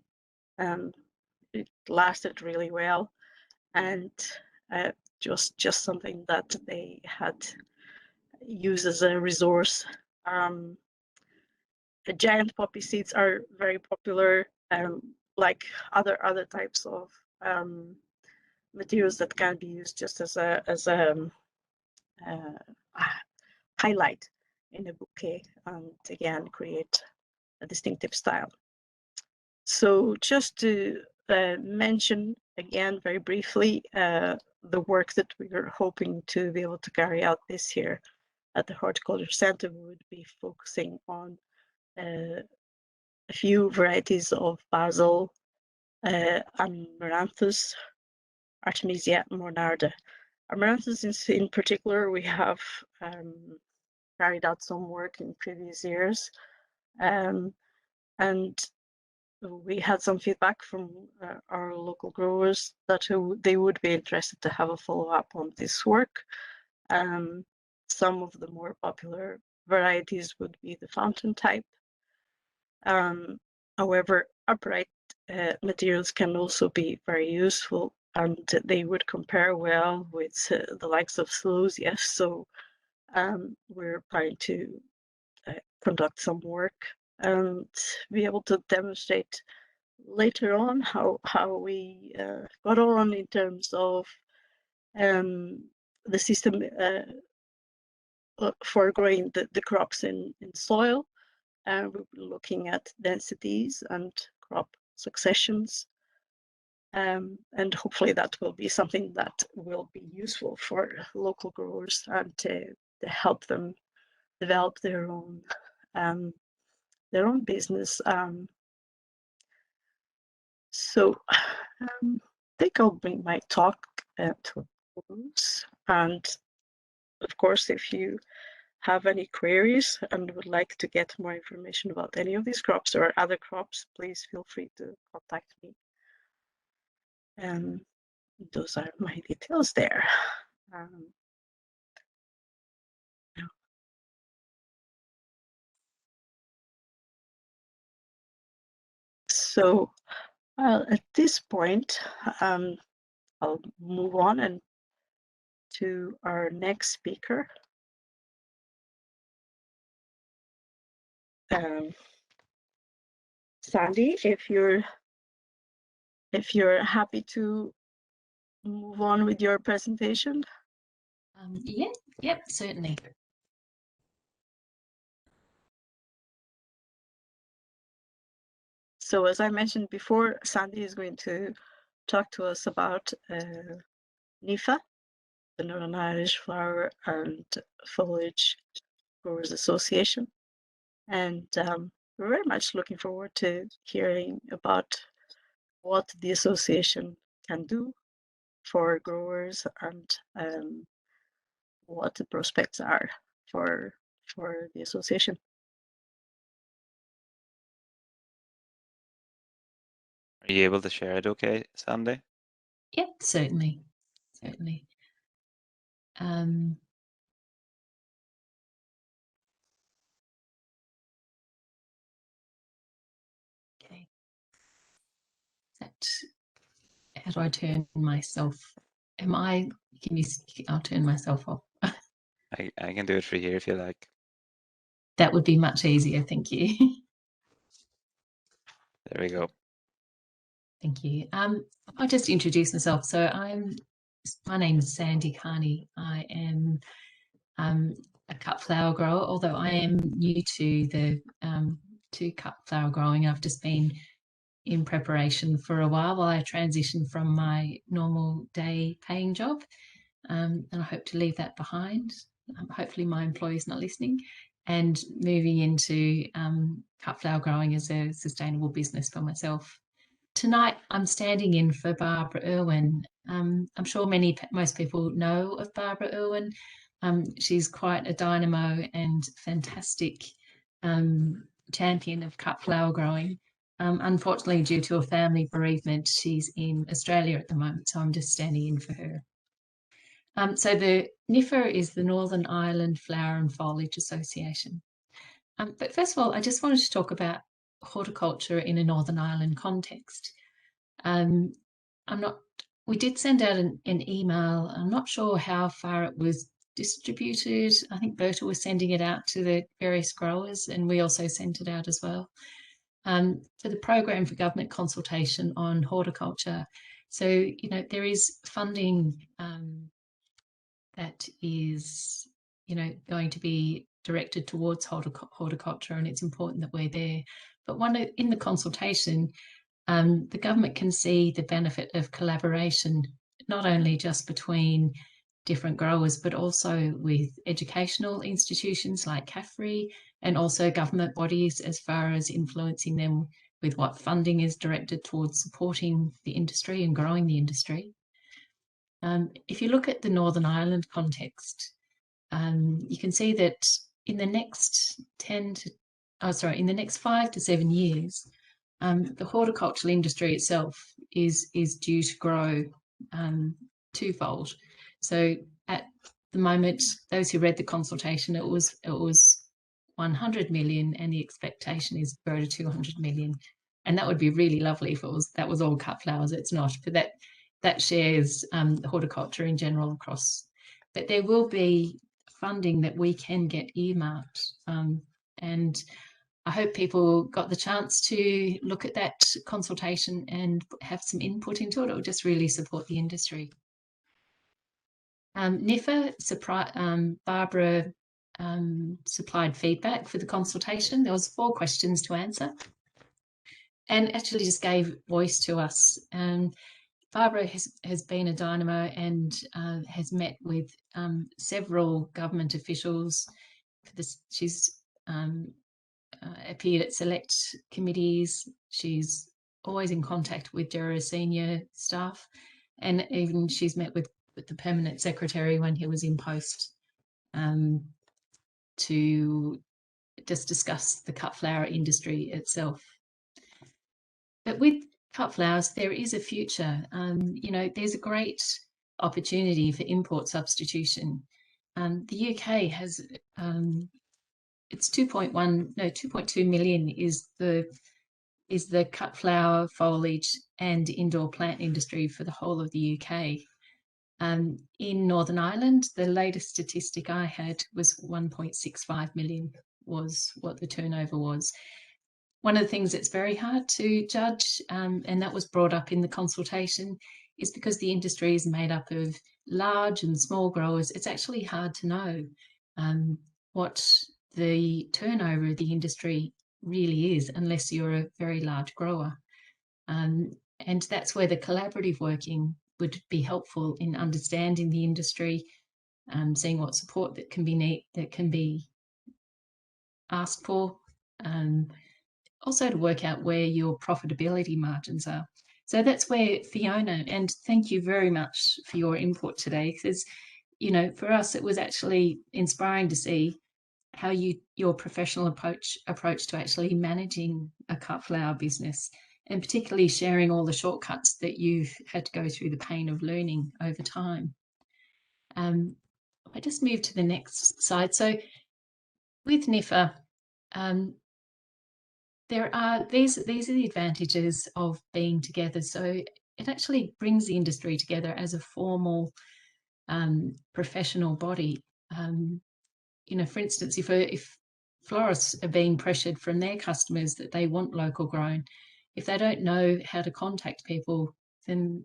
It lasted really well, and just something that they had used as a resource. The giant poppy seeds are very popular, like other types of materials that can be used just as a highlight in a bouquet, and again create a distinctive style. So just to mention again very briefly the work that we are hoping to be able to carry out this year at the Horticulture Center, would be focusing on a few varieties of basil, Amaranthus, Artemisia monarda. Amaranthus in particular, we have carried out some work in previous years, and we had some feedback from our local growers that they would be interested to have a follow-up on this work. Some of the more popular varieties would be the fountain type. However, upright materials can also be very useful, and they would compare well with the likes of Slugs. So we're trying to conduct some work and be able to demonstrate later on how we got on in terms of the system for growing the crops in soil. And we'll be looking at densities and crop successions, and hopefully that will be something that will be useful for local growers and to help them develop their own business. So I think I'll bring my talk to a close. And of course, if you have any queries and would like to get more information about any of these crops or other crops, please feel free to contact me. And those are my details there. So at this point, I'll move on and to our next speaker. Sandy, if you're happy to move on with your presentation. Yep, certainly. So as I mentioned before, Sandy is going to talk to us about NIFA, the Northern Irish Flower and Foliage Growers Association. And we're very much looking forward to hearing about what the association can do for growers and what the prospects are for the association. Are you able to share it okay, Sandy? Yep, certainly. Okay. How do I turn myself? I'll turn myself off. I can do it for you if you like. That would be much easier, thank you. There we go. Thank you. I'll just introduce myself. So my name is Sandy Carney. I am a cut flower grower, although I am new to the to cut flower growing. I've just been in preparation for a while I transition from my normal day paying job, and I hope to leave that behind. Hopefully my employer's not listening, and moving into cut flower growing as a sustainable business for myself. Tonight I'm standing in for Barbara Irwin. I'm sure most people know of Barbara Irwin. She's quite a dynamo and fantastic champion of cut flower growing. Unfortunately, due to a family bereavement, she's in Australia at the moment, so I'm just standing in for her. So the NIFA is the Northern Ireland Flower and Foliage Association. But first of all, I just wanted to talk about horticulture in a Northern Ireland context. We did send out an email. I'm not sure how far it was distributed. I think Berta was sending it out to the various growers, and we also sent it out as well. For the program for government consultation on horticulture. So, you know, there is funding that is, you know, going to be directed towards horticulture, and it's important that we're there. But in the consultation, the government can see the benefit of collaboration, not only just between different growers, but also with educational institutions like CAFRE and also government bodies, as far as influencing them with what funding is directed towards supporting the industry and growing the industry. If you look at the Northern Ireland context, you can see that in the next 5 to 7 years, the horticultural industry itself is due to grow twofold. So at the moment, those who read the consultation, it was 100 million, and the expectation is to grow to 200 million. And that would be really lovely if that was all cut flowers. It's not, but that shares horticulture in general across. But there will be funding that we can get earmarked, and I hope people got the chance to look at that consultation and have some input into it. It will just really support the industry. NIFA, Barbara supplied feedback for the consultation. There was 4 questions to answer, and actually just gave voice to us. Barbara has been a dynamo and has met with several government officials. She's appeared at select committees. She's always in contact with DERA senior staff, and even she's met with the permanent secretary when he was in post to just discuss the cut flower industry itself. But with cut flowers, there is a future. You know, there's a great opportunity for import substitution. The UK has it's 2.2 million is the cut flower, foliage and indoor plant industry for the whole of the UK. In Northern Ireland, the latest statistic I had was 1.65 million was what the turnover was. One of the things that's very hard to judge, and that was brought up in the consultation, is because the industry is made up of large and small growers. It's actually hard to know what the turnover of the industry really is unless you're a very large grower. And that's where the collaborative working would be helpful in understanding the industry, seeing what support that can be asked for, also to work out where your profitability margins are. So that's where Fiona, and thank you very much for your input today, because, you know, for us it was actually inspiring to see how your professional approach to actually managing a cut flower business, and particularly sharing all the shortcuts that you've had to go through the pain of learning over time. I just move to the next slide. So with NIFA, these are the advantages of being together. So it actually brings the industry together as a formal professional body. You know, for instance, if florists are being pressured from their customers that they want local grown, if they don't know how to contact people, then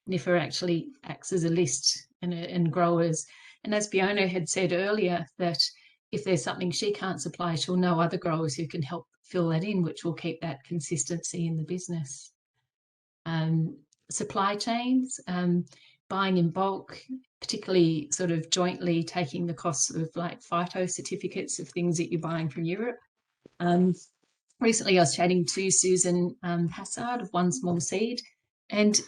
NIFA actually acts as a list and growers. And as Fiona had said earlier, that if there's something she can't supply, she'll know other growers who can help fill that in, which will keep that consistency in the business. Supply chains, buying in bulk, particularly sort of jointly taking the costs of like phyto certificates of things that you're buying from Europe. Recently I was chatting to Susan Hassard of One Small Seed, and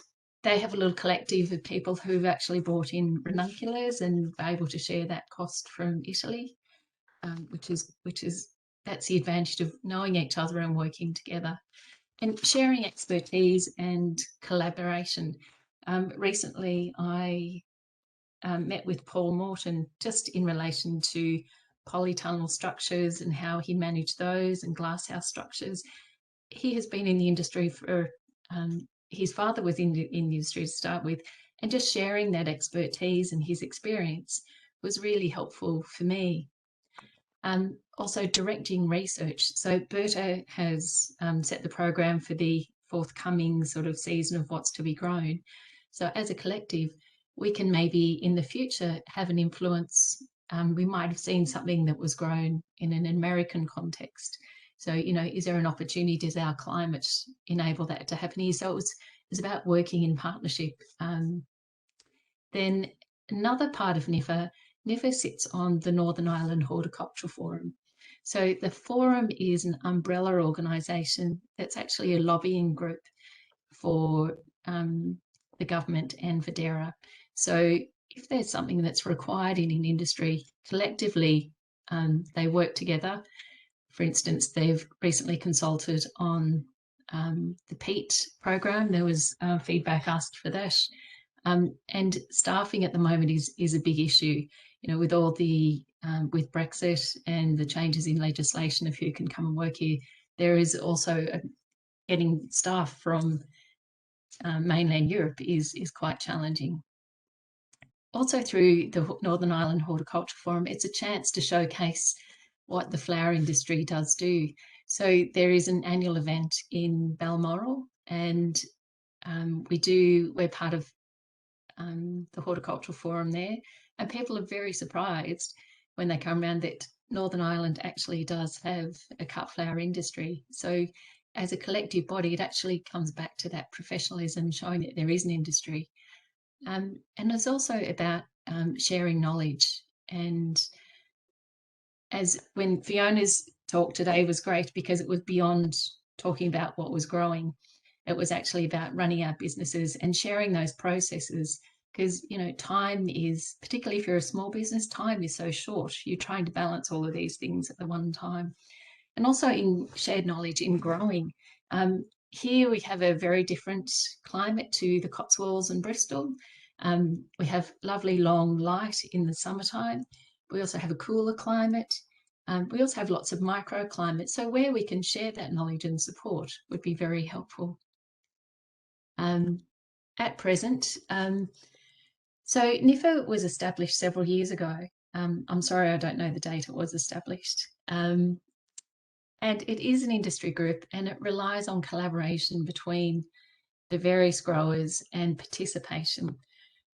they have a little collective of people who've actually brought in ranunculars and are able to share that cost from Italy, which is that's the advantage of knowing each other and working together. And sharing expertise and collaboration. Recently, I met with Paul Morton just in relation to polytunnel structures and how he managed those, and glasshouse structures. He has been in the industry for, his father was in the industry to start with, and just sharing that expertise and his experience was really helpful for me. Also directing research. So Berta has set the program for the forthcoming sort of season of what's to be grown. So as a collective, we can maybe in the future have an influence. We might have seen something that was grown in an American context. So, you know, is there an opportunity? Does our climate enable that to happen here? So it's about working in partnership. Then another part of NIFA sits on the Northern Ireland Horticultural Forum. So the forum is an umbrella organisation that's actually a lobbying group for the government and for DERA. So if there's something that's required in an industry, collectively they work together. For instance, they've recently consulted on the peat program. There was feedback asked for that. And staffing at the moment is a big issue, you know, with all the with Brexit and the changes in legislation of who can come and work here. There is also getting staff from mainland Europe is quite challenging. Also through the Northern Ireland Horticulture Forum, it's a chance to showcase what the flower industry does do. So there is an annual event in Balmoral, and we're part of the Horticultural Forum there, and people are very surprised when they come around that Northern Ireland actually does have a cut flower industry. So as a collective body, it actually comes back to that professionalism, showing that there is an industry. And it's also about sharing knowledge. And as when Fiona's talk today was great, because it was beyond talking about what was growing. It was actually about running our businesses and sharing those processes, because, you know, time is, particularly if you're a small business, time is so short. You're trying to balance all of these things at the one time. And also in shared knowledge in growing. Here we have a very different climate to the Cotswolds and Bristol. We have lovely long light in the summertime. We also have a cooler climate. We also have lots of microclimates. So where we can share that knowledge and support would be very helpful. At present, so NIFA was established several years ago. I'm sorry, I don't know the date it was established. And it is an industry group, and it relies on collaboration between the various growers and participation.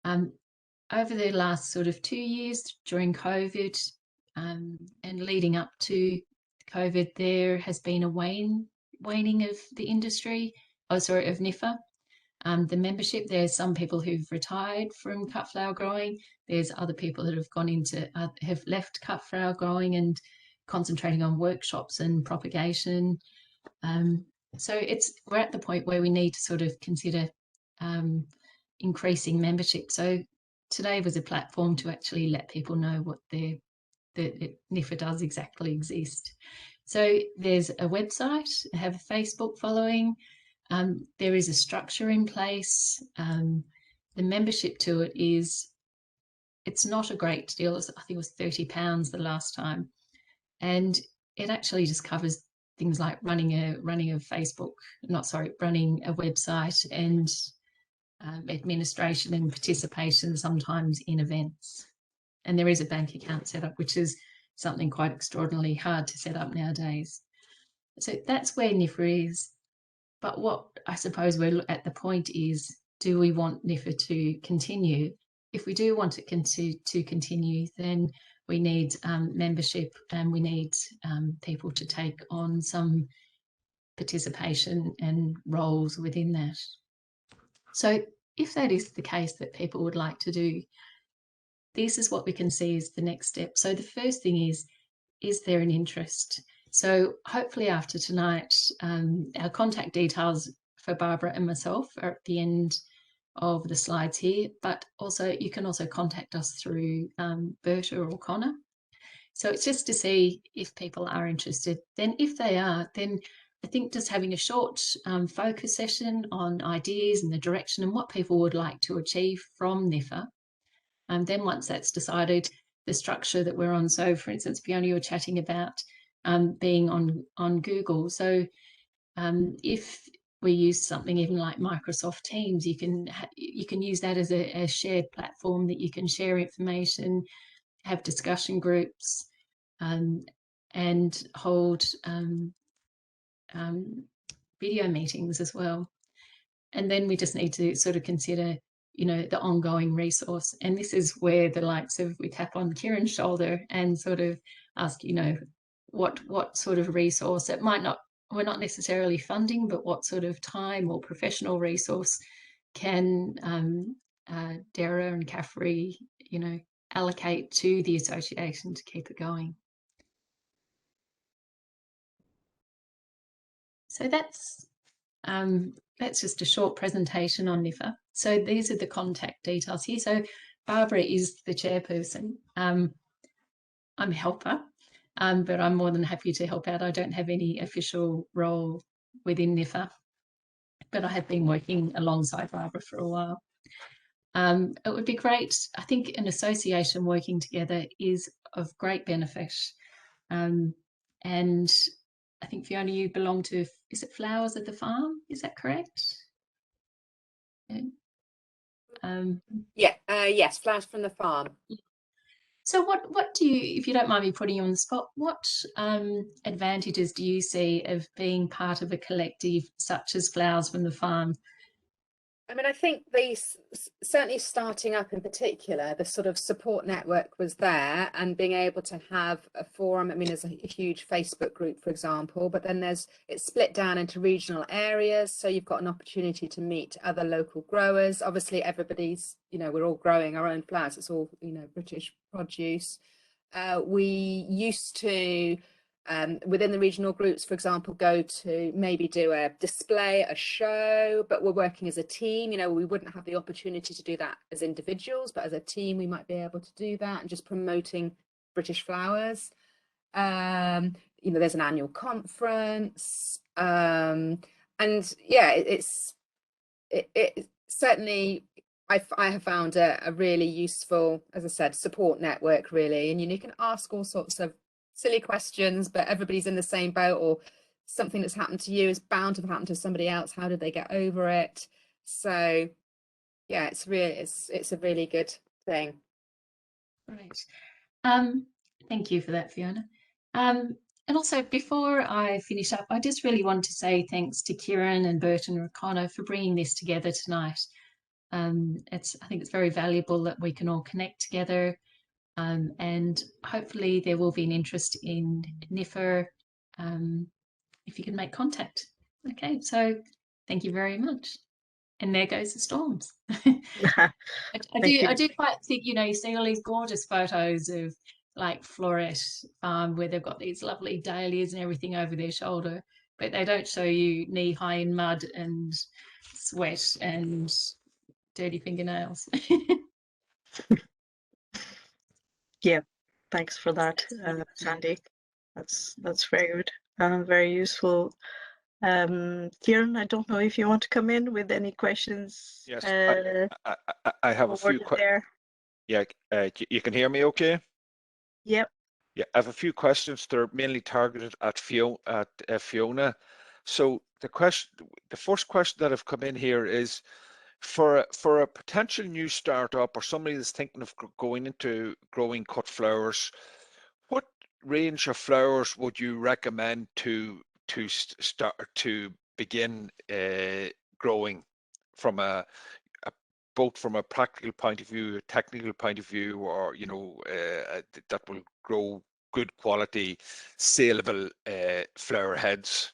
Over the last sort of 2 years during COVID and leading up to COVID, there has been a waning of the industry, of NIFA. The membership, there's some people who've retired from cut flower growing. There's other people that have gone into, have left cut flower growing and concentrating on workshops and propagation. So we're at the point where we need to sort of consider increasing membership. So today was a platform to actually let people know what the NIFA does exactly exist. So there's a website, I have a Facebook following. There is a structure in place. The membership to it it's not a great deal. I think it was £30 the last time. And it actually just covers things like running a website and administration and participation, sometimes in events. And there is a bank account set up, which is something quite extraordinarily hard to set up nowadays. So that's where NIFA is. But what I suppose we're at the point is, do we want NIFA to continue? If we do want it to continue, then we need membership, and we need people to take on some participation and roles within that. So if that is the case that people would like to do, this is what we can see as the next step. So the first thing is there an interest? So hopefully after tonight, our contact details for Barbara and myself are at the end of the slides here, but also you can also contact us through Berta or Connor. So it's just to see if people are interested. Then if they are, then I think just having a short focus session on ideas and the direction and what people would like to achieve from NIFA. And then once that's decided, the structure that we're on. So for instance, Fiona, you were chatting about being on Google. So if we use something even like Microsoft Teams, you can use that as a shared platform that you can share information, have discussion groups, and hold video meetings as well. And then we just need to sort of consider, you know, the ongoing resource. And this is where the likes of, we tap on Kieran's shoulder and sort of ask, you know, what sort of resource, it might not, we're not necessarily funding, but what sort of time or professional resource can DERA and CAFRE, you know, allocate to the association to keep it going. So that's just a short presentation on NIFA. So these are the contact details here. So Barbara is the chairperson. I'm a helper, but I'm more than happy to help out. I don't have any official role within NIFA, but I have been working alongside Barbara for a while. It would be great. I think an association working together is of great benefit. And I think, Fiona, you belong to, is it Flowers at the Farm? Is that correct? Yeah. Yes, Flowers from the Farm. So what do you, if you don't mind me putting you on the spot, what advantages do you see of being part of a collective such as Flowers from the Farm? I mean, I think these, certainly starting up in particular, the sort of support network was there, and being able to have a forum. I mean, there's a huge Facebook group, for example, but then it's split down into regional areas. So you've got an opportunity to meet other local growers. Obviously, everybody's, you know, we're all growing our own flowers. It's all, you know, British produce. We used to, within the regional groups, for example, go to maybe do a display, a show, but we're working as a team. You know, we wouldn't have the opportunity to do that as individuals, but as a team, we might be able to do that, and just promoting British flowers. You know, there's an annual conference, and yeah, it's certainly, I have found a really useful, as I said, support network, really. And you can ask all sorts of silly questions, but everybody's in the same boat, or something that's happened to you is bound to have happened to somebody else. How did they get over it? So yeah, it's a really good thing. Right. Thank you for that, Fiona. And also, before I finish up, I just really want to say thanks to Kieran and Bert and Connor for bringing this together tonight. I think it's very valuable that we can all connect together. And hopefully there will be an interest in NIFA if you can make contact. Okay, so thank you very much. And there goes the storms. I do quite think, you know, you see all these gorgeous photos of like Floret Farm where they've got these lovely dahlias and everything over their shoulder, but they don't show you knee-high in mud and sweat and dirty fingernails. Yeah, thanks for that, Sandy. That's very good, very useful. Kieran, I don't know if you want to come in with any questions. Yes, I have a few questions. Yeah, you can hear me okay? Yep. Yeah, I have a few questions. They're mainly targeted at Fiona. So the first question that have come in here is, for a potential new startup or somebody that's thinking of going into growing cut flowers, what range of flowers would you recommend to to start to begin growing from both from a practical point of view, a technical point of view, or that will grow good quality, saleable flower heads?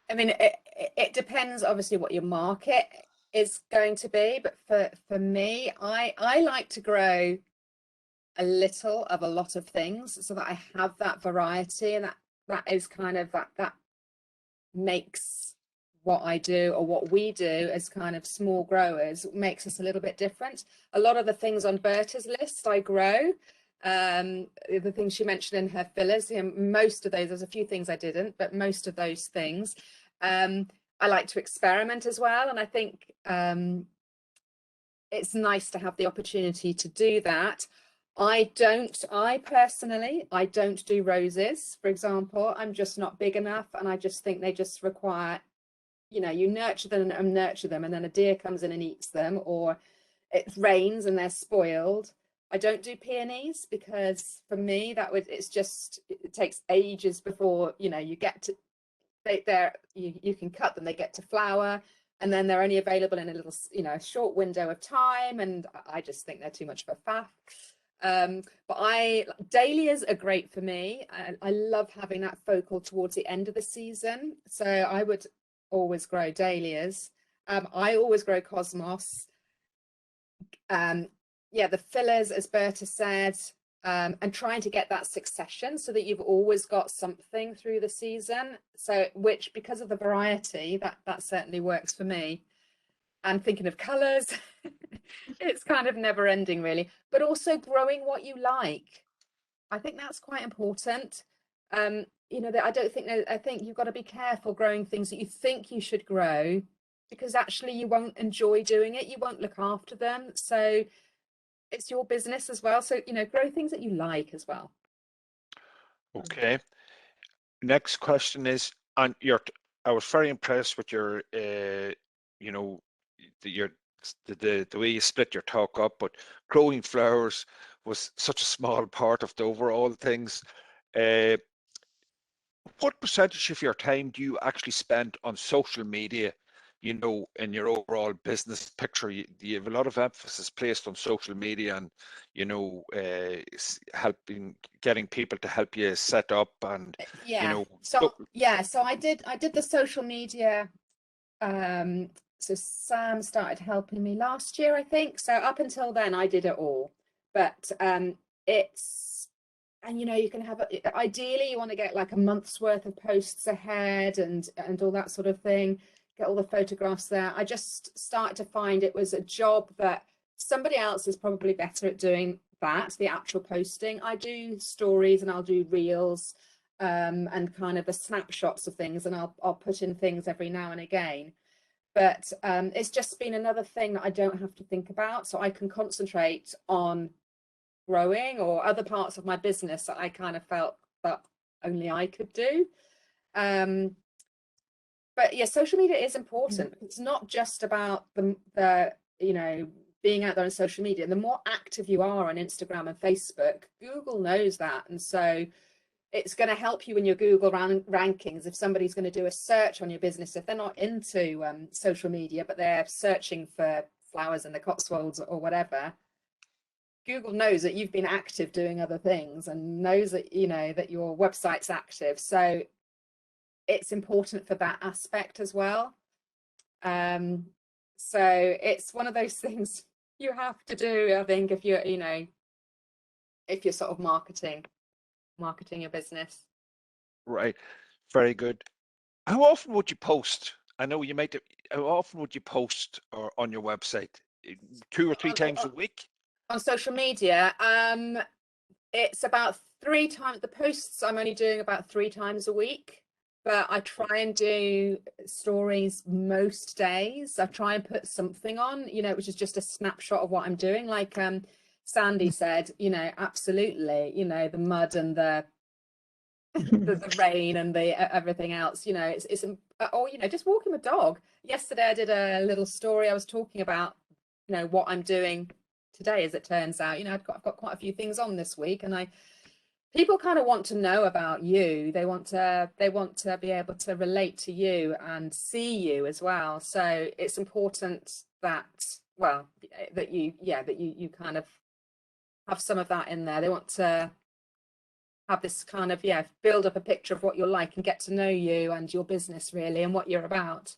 I mean, it depends obviously what your market is going to be, but for me, I like to grow a little of a lot of things so that I have that variety, and that is kind of that makes what I do, or what we do as kind of small growers, makes us a little bit different. A lot of the things on Berta's list I grow. The things she mentioned in her fillers, most of those, there's a few things I didn't, but most of those things I like to experiment as well, and I think it's nice to have the opportunity to do that. I personally don't do roses, for example. I'm just not big enough, and I just think they just require, you nurture them and nurture them, and then a deer comes in and eats them, or it rains and they're spoiled. I don't do peonies because for me it takes ages before you get to you can cut them, they get to flower, and then they're only available in a little short window of time, and I just think they're too much of a faff. But dahlias are great for me. I love having that focal towards the end of the season, so I would always grow dahlias. I always grow cosmos. The fillers, as Berta said, and trying to get that succession so that you've always got something through the season. So, which, because of the variety, that certainly works for me. And thinking of colours, it's kind of never ending really, but also growing what you like. I think that's quite important. I think you've got to be careful growing things that you think you should grow, because actually you won't enjoy doing it, you won't look after them. So it's your business as well. So, grow things that you like as well. Okay. Next question is I was very impressed with your, the way you split your talk up, but growing flowers was such a small part of the overall things. What percentage of your time do you actually spend on social media? In your overall business picture, you have a lot of emphasis placed on social media, and getting people to help you set up, and So I did the social media. So Sam started helping me last year, I think. So up until then, I did it all. But you can have ideally you want to get like a month's worth of posts ahead, and all that sort of thing. Get all the photographs there. I just started to find it was a job that somebody else is probably better at doing that, the actual posting. I do stories and I'll do reels and kind of the snapshots of things, and I'll put in things every now and again. But it's just been another thing that I don't have to think about, so I can concentrate on growing or other parts of my business that I kind of felt that only I could do. But yeah, social media is important. It's not just about the being out there on social media. The more active you are on Instagram and Facebook, Google knows that, and so it's going to help you in your Google rankings. If somebody's going to do a search on your business, if they're not into social media but they're searching for flowers in the Cotswolds or whatever, Google knows that you've been active doing other things and knows that that your website's active. So it's important for that aspect as well. So it's one of those things you have to do, I think, if you're if you're sort of marketing your business. Right. Very good. How often would you post? I know you might. How often would you post or on your website? 2 or 3 times a week? On social media, it's about 3 times. The posts I'm only doing about 3 times a week. But I try and do stories most days. I try and put something on, which is just a snapshot of what I'm doing. Like Sandy said, absolutely, the mud and the rain and the everything else, it's just walking the dog. Yesterday I did a little story. I was talking about, what I'm doing today, as it turns out. I've got quite a few things on this week, and I people kind of want to know about you. They want to be able to relate to you and see you as well. So it's important that, well, that you kind of have some of that in there. They want to have this kind of, build up a picture of what you're like and get to know you and your business really and what you're about.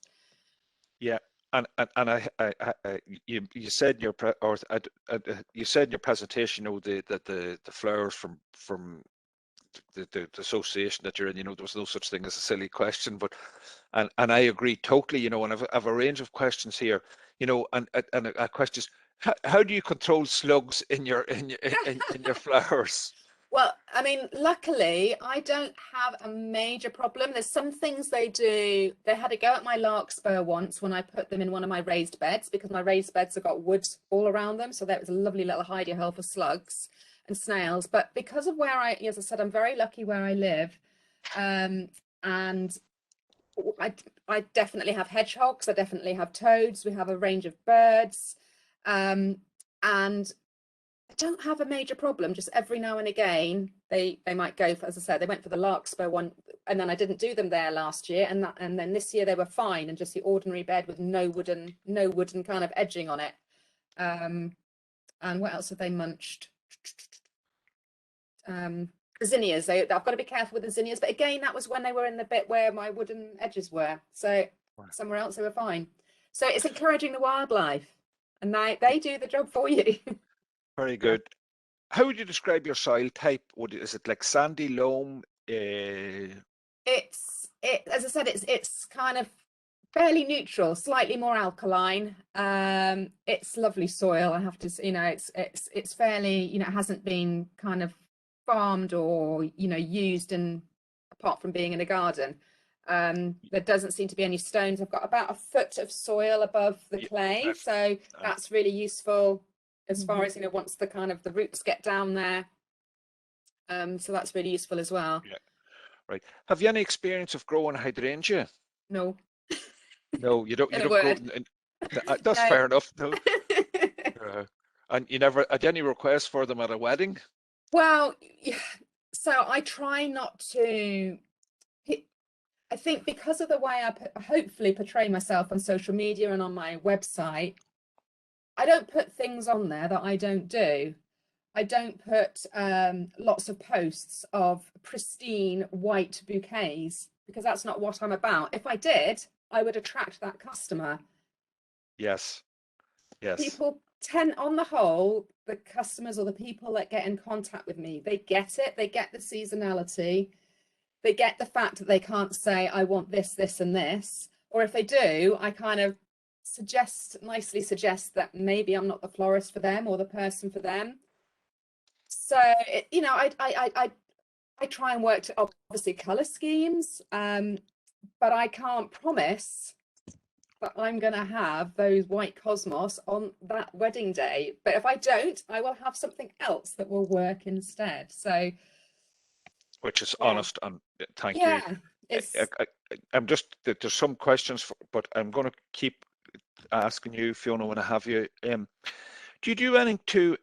Yeah. And you said in your you said in your presentation, that the flowers from the association that you're in, there was no such thing as a silly question, but and I agree totally, and I've a range of questions here, and a question is, how do you control slugs in your flowers? Well, I mean, luckily, I don't have a major problem. There's some things they do. They had a go at my larkspur once when I put them in one of my raised beds, because my raised beds have got wood all around them. So that was a lovely little hidey hole for slugs and snails. But because of where as I said, I'm very lucky where I live. And I definitely have hedgehogs. I definitely have toads. We have a range of birds. And I don't have a major problem. Just every now and again, they might go for, as I said, they went for the larkspur one, and then I didn't do them there last year, and then this year they were fine, and just the ordinary bed with no wooden kind of edging on it. And what else have they munched? The zinnias. I've got to be careful with the zinnias, but again, that was when they were in the bit where my wooden edges were. So somewhere else they were fine. So it's encouraging the wildlife, and they do the job for you. Very good. How would you describe your soil type? Is it like sandy loam? As I said, it's kind of fairly neutral, slightly more alkaline. It's lovely soil, I have to say. It's fairly, it hasn't been kind of farmed or used apart from being in a garden. There doesn't seem to be any stones. I've got about a foot of soil above the clay, so that's really useful as far as once the kind of the roots get down there. So that's really useful as well. Yeah, right. Have you any experience of growing hydrangea? No. No, you don't. You don't grow. That's No. fair enough. No. And you never had any requests for them at a wedding? Well, so I try not to. I think because of the way I hopefully portray myself on social media and on my website, I don't put things on there that I don't do. I don't put lots of posts of pristine white bouquets, because that's not what I'm about. If I did, I would attract that customer. Yes. Yes. People tend, on the whole, the customers or the people that get in contact with me, they get it. They get the seasonality. They get the fact that they can't say, I want this, this, and this. Or if they do, I kind of nicely suggest that maybe I'm not the florist for them or the person for them. So I try and work to obviously color schemes, but I can't promise that I'm going to have those white cosmos on that wedding day. But if I don't, I will have something else that will work instead. So, which is honest, and thank you. I'm just, there's some questions, but I'm going to keep asking you, Fiona, when I have you. Do you do anything to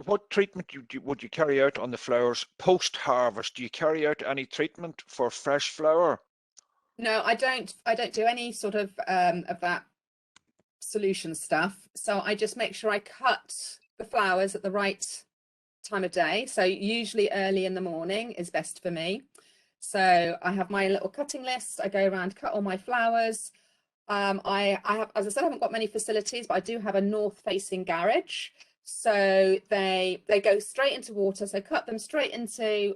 what treatment would you carry out on the flowers post harvest? Do you carry out any treatment for fresh flower? No, I don't do any sort of that solution stuff. So I just make sure I cut the flowers at the right time of day. So usually early in the morning is best for me. So I have my little cutting list. I go around, cut all my flowers. I have, as I said, I haven't got many facilities, but I do have a north-facing garage. So they go straight into water. So cut them straight into,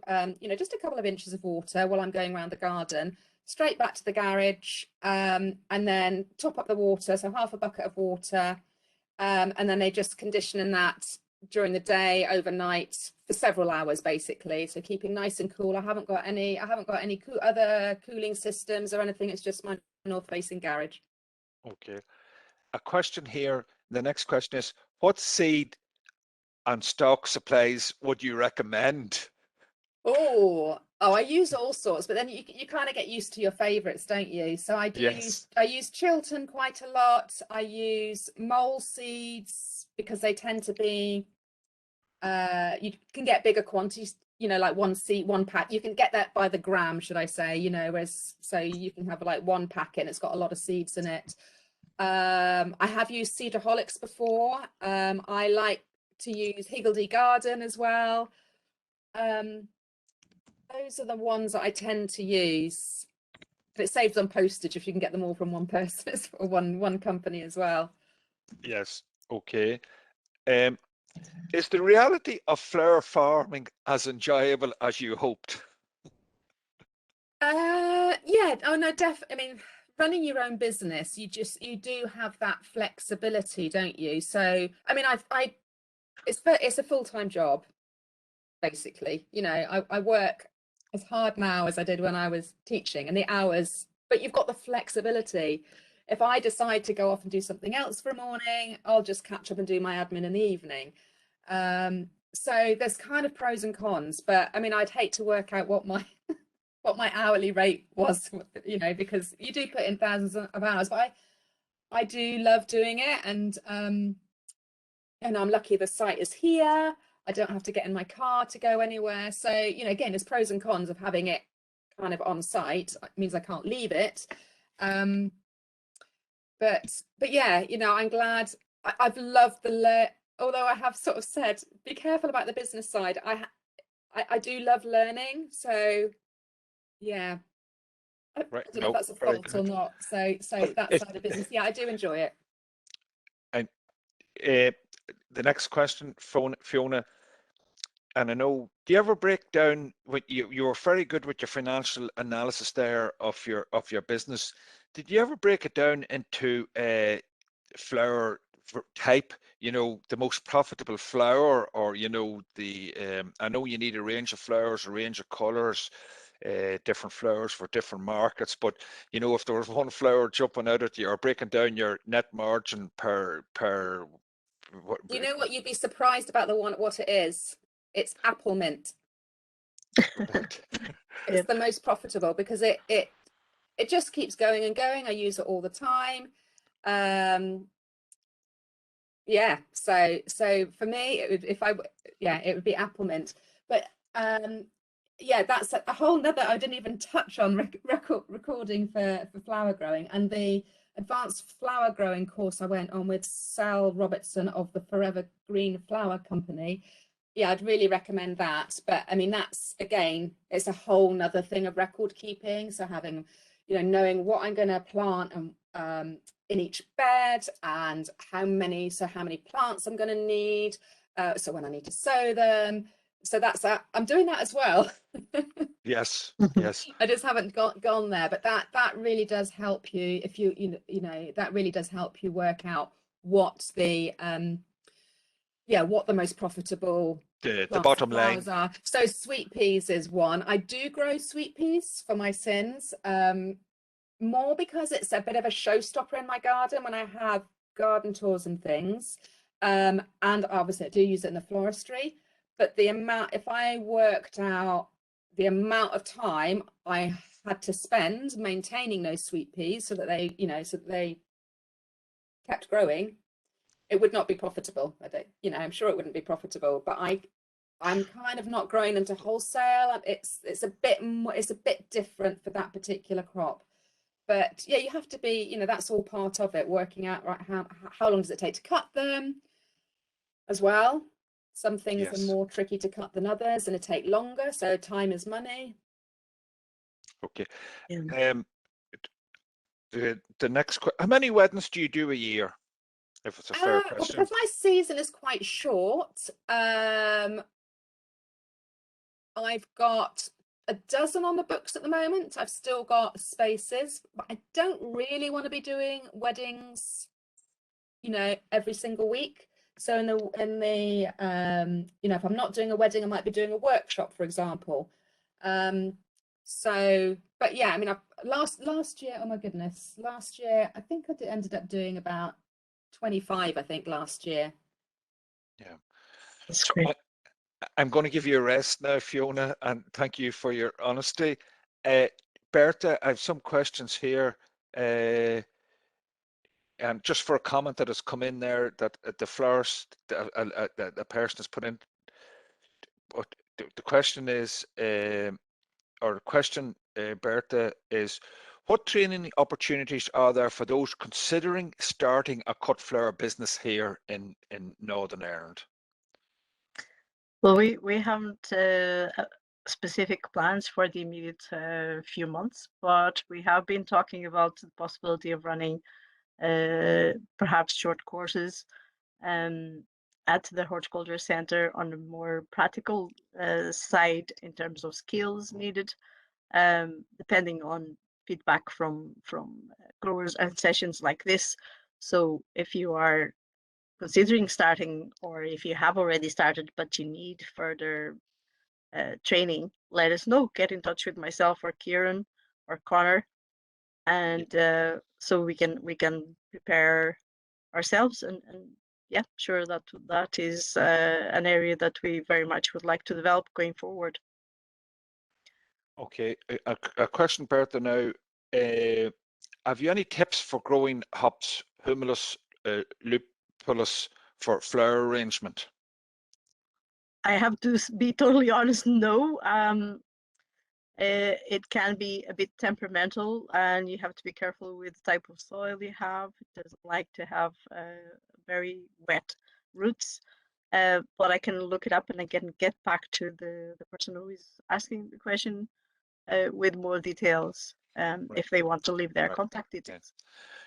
just a couple of inches of water while I'm going around the garden, straight back to the garage, and then top up the water. So half a bucket of water. And then they just condition in that during the day, overnight, for several hours, basically. So keeping nice and cool. I haven't got any other cooling systems or anything. It's just my north-facing garage. Okay. A question here. The next question is, what seed and stock supplies would you recommend? Oh, I use all sorts, but then you kind of get used to your favorites, don't you? So I use Chiltern quite a lot. I use mole seeds because they tend to be, you can get bigger quantities you know, like one seed, one pack. You can get that by the gram, should I say, you know, whereas, so you can have like one packet and it's got a lot of seeds in it. I have used Seedaholics before. I like to use Higgledy Garden as well. Those are the ones that I tend to use. But it saves on postage if you can get them all from one person or one company as well. Yes. Okay. Is the reality of flower farming as enjoyable as you hoped? Yeah. Oh no, I mean, running your own business, you do have that flexibility, don't you? So I mean, it's a full-time job, basically. You know, I work as hard now as I did when I was teaching, and the hours, but you've got the flexibility. If I decide to go off and do something else for a morning, I'll just catch up and do my admin in the evening. So there's kind of pros and cons, but I mean, I'd hate to work out what my what my hourly rate was, you know, because you do put in thousands of hours, but I do love doing it, and I'm lucky the site is here. I don't have to get in my car to go anywhere. So, you know, again, there's pros and cons of having it kind of on site. It means I can't leave it. But yeah, you know, I'm glad. I've loved although I have sort of said, be careful about the business side. I do love learning. So yeah, Right. I don't know if that's a fault or not. So that side of business, yeah, I do enjoy it. And the next question, Fiona, and I know, do you ever break down what you were very good with your financial analysis there of your business? Did you ever break it down into flower type, you know, the most profitable flower, or you know, the I know you need a range of flowers, a range of colors, different flowers for different markets, but you know, if there was one flower jumping out at you, or breaking down your net margin per You know what, you'd be surprised about what it is. It's apple mint. It's the most profitable because it just keeps going and going. I use it all the time. Yeah, so for me, it would, it would be apple mint. But yeah, that's a whole nother. I didn't even touch on recording for flower growing, and the advanced flower growing course I went on with Sal Robertson of the Forever Green Flower Company. Yeah, I'd really recommend that. But I mean, that's, again, it's a whole nother thing of record keeping. So having, you know, knowing what I'm going to plant and in each bed, and how many plants I'm going to need. So when I need to sow them. So that's I'm doing that as well. Yes, yes. I just haven't gone there, but that really does help you if you know that really does help you work out what the what the most profitable The bottom line are. So sweet peas is one. I do grow sweet peas for my sins, more because it's a bit of a showstopper in my garden when I have garden tours and things, and obviously I do use it in the floristry. But the amount, if I worked out the amount of time I had to spend maintaining those sweet peas so that they, you know, so that they kept growing, it would not be profitable. I don't, you know, I'm sure it wouldn't be profitable, but I'm kind of not growing them to wholesale. It's a bit different for that particular crop. But yeah, you have to be, you know, that's all part of it, working out, right, how long does it take to cut them as well. Some things are more tricky to cut than others, and it take longer, so time is money. Okay. The next question, how many weddings do you do a year, if it's a fair question? Well, because my season is quite short, I've got a dozen on the books at the moment. I've still got spaces, but I don't really want to be doing weddings, you know, every single week. So in the you know, if I'm not doing a wedding, I might be doing a workshop, for example. So, but yeah, I mean, last year, oh my goodness, last year I think I ended up doing about 25, I think, last year. Yeah, That's great. I'm going to give you a rest now, Fiona, and thank you for your honesty. Berta, I have some questions here. And just for a comment that has come in there, that the florist, the person has put in, but the question is, Berta, is what training opportunities are there for those considering starting a cut flower business here in Northern Ireland? Well, we haven't specific plans for the immediate few months, but we have been talking about the possibility of running perhaps short courses at the Horticulture Centre on a more practical side in terms of skills needed, depending on feedback from growers and sessions like this. So if you are considering starting, or if you have already started but you need further training, let us know. Get in touch with myself or Kieran or Connor, and so we can prepare ourselves, and yeah, sure, that is an area that we very much would like to develop going forward. Okay, a question, Berta, now. Have you any tips for growing hops, humulus, lupulus for flower arrangement? I have to be totally honest, no. It can be a bit temperamental, and you have to be careful with the type of soil you have. It doesn't like to have very wet roots, but I can look it up and I can get back to the person who is asking the question with more details Right. if they want to leave their Right. contact details.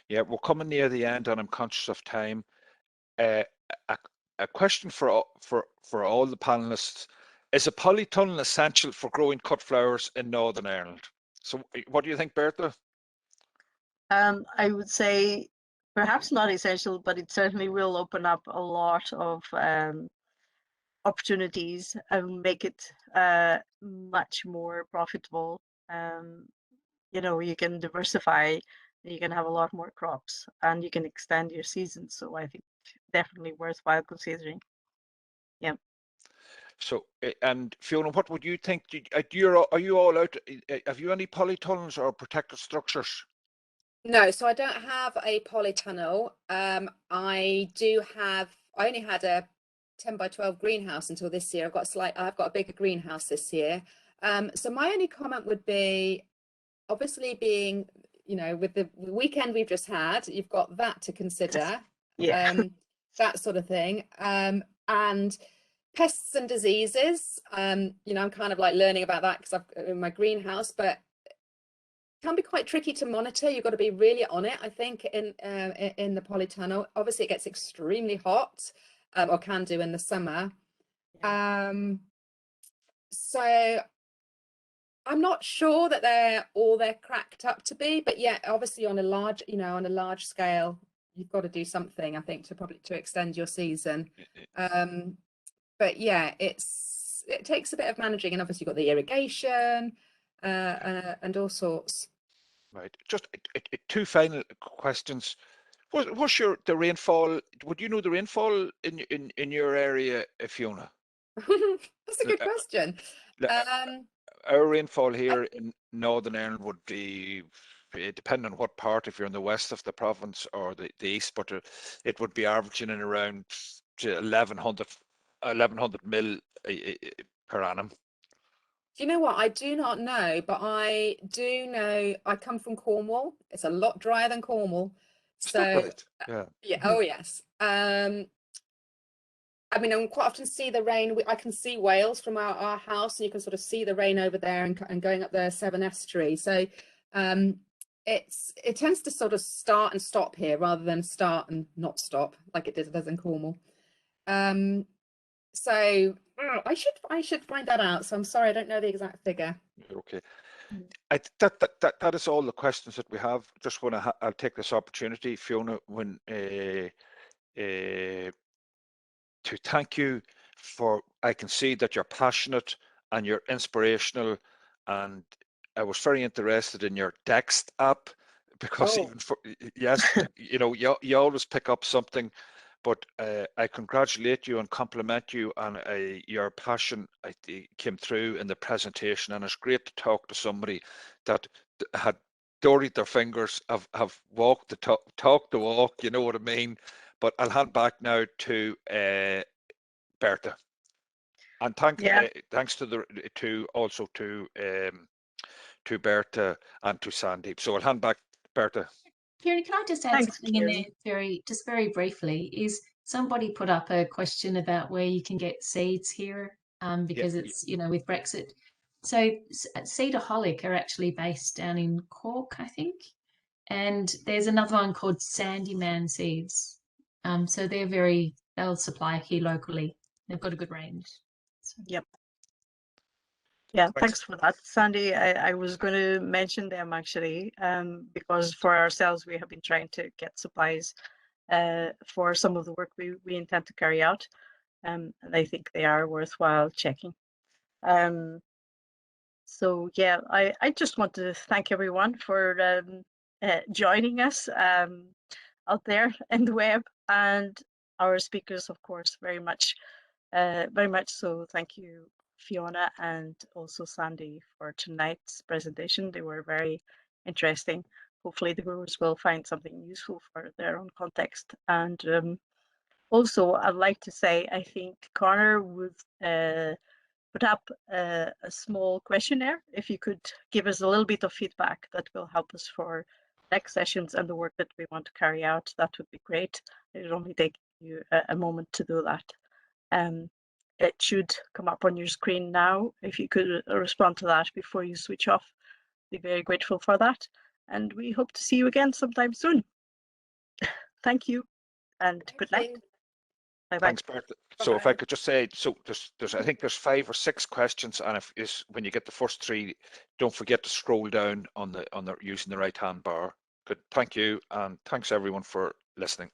Yeah, we're coming near the end, and I'm conscious of time. A question for all the panelists: is a polytunnel essential for growing cut flowers in Northern Ireland? So, what do you think, Berta? I would say perhaps not essential, but it certainly will open up a lot of opportunities and make it much more profitable. You know, you can diversify, you can have a lot more crops, and you can extend your season. So I think definitely worthwhile considering. Yeah. So, and Fiona, what would you think? Are you all out? Have you any polytunnels or protected structures? No, so I don't have a polytunnel. I only had a 10 by 12 greenhouse until this year. I've got a bigger greenhouse this year. So my only comment would be, obviously, being, you know, with the weekend we've just had, you've got that to consider. Yeah. That sort of thing. And pests and diseases, you know, I'm kind of like learning about that because I've in my greenhouse, but can be quite tricky to monitor. You've got to be really on it, I think, in the polytunnel. Obviously it gets extremely hot, or can do in the summer. So I'm not sure that they're cracked up to be, but yeah, obviously on a large, you know, on a large scale, you've got to do something, I think, to extend your season. But yeah, it takes a bit of managing, and obviously you've got the irrigation and all sorts. Right. Just two final questions. What's the rainfall? Would you know the rainfall in your area, Fiona? That's a good question. Our rainfall here in Northern Ireland would be, depending on what part, if you're in the west of the province or the east, but it would be averaging in around 1100 mil per annum. Do you know what? I do not know, but I do know I come from Cornwall. It's a lot drier than Cornwall. So right? yeah, oh yes. I mean, I quite often see the rain. I can see Wales from our house, and you can sort of see the rain over there and going up the Severn Estuary. So it tends to sort of start and stop here rather than start and not stop like it does in Cornwall. So I should find that out. So I'm sorry, I don't know the exact figure. Okay. That is all the questions that we have. Just want to I'll take this opportunity, Fiona, to thank you for. I can see that you're passionate and you're inspirational, and I was very interested in your text app because even for yes, you know, you always pick up something. But I congratulate you and compliment you on your passion. I came through in the presentation, and it's great to talk to somebody that had dirtied their fingers, have walked the talk the walk. You know what I mean? But I'll hand back now to Berta. And thanks to also to Berta and to Sandeep. So I'll hand back, Berta. Kieran, can I just add Thanks, something in Kieran. there very briefly? Is somebody put up a question about where you can get seeds here, because it's, you know, with Brexit. So Cedarholic are actually based down in Cork, I think. And there's another one called Sandyman Seeds. So they'll supply here locally. They've got a good range. So. Yep. Yeah, thanks for that, Sandy. I was going to mention them actually, because for ourselves, we have been trying to get supplies for some of the work we intend to carry out. And I think they are worthwhile checking. So yeah, I just want to thank everyone for joining us out there in the web, and our speakers, of course, very much so. Thank you, Fiona, and also Sandy, for tonight's presentation. They were very interesting. Hopefully the viewers will find something useful for their own context. And also, I'd like to say, I think Connor would put up a small questionnaire. If you could give us a little bit of feedback, that will help us for next sessions and the work that we want to carry out, that would be great. It would only take you a moment to do that. It should come up on your screen now. If you could respond to that before you switch off, be very grateful for that. And we hope to see you again sometime soon. Thank you and good night. Bye-bye. Thanks, Berta. So if I could just say, so there's I think there's 5 or 6 questions, and when you get the first 3, don't forget to scroll down on the using the right hand bar. Good. Thank you, and thanks everyone for listening.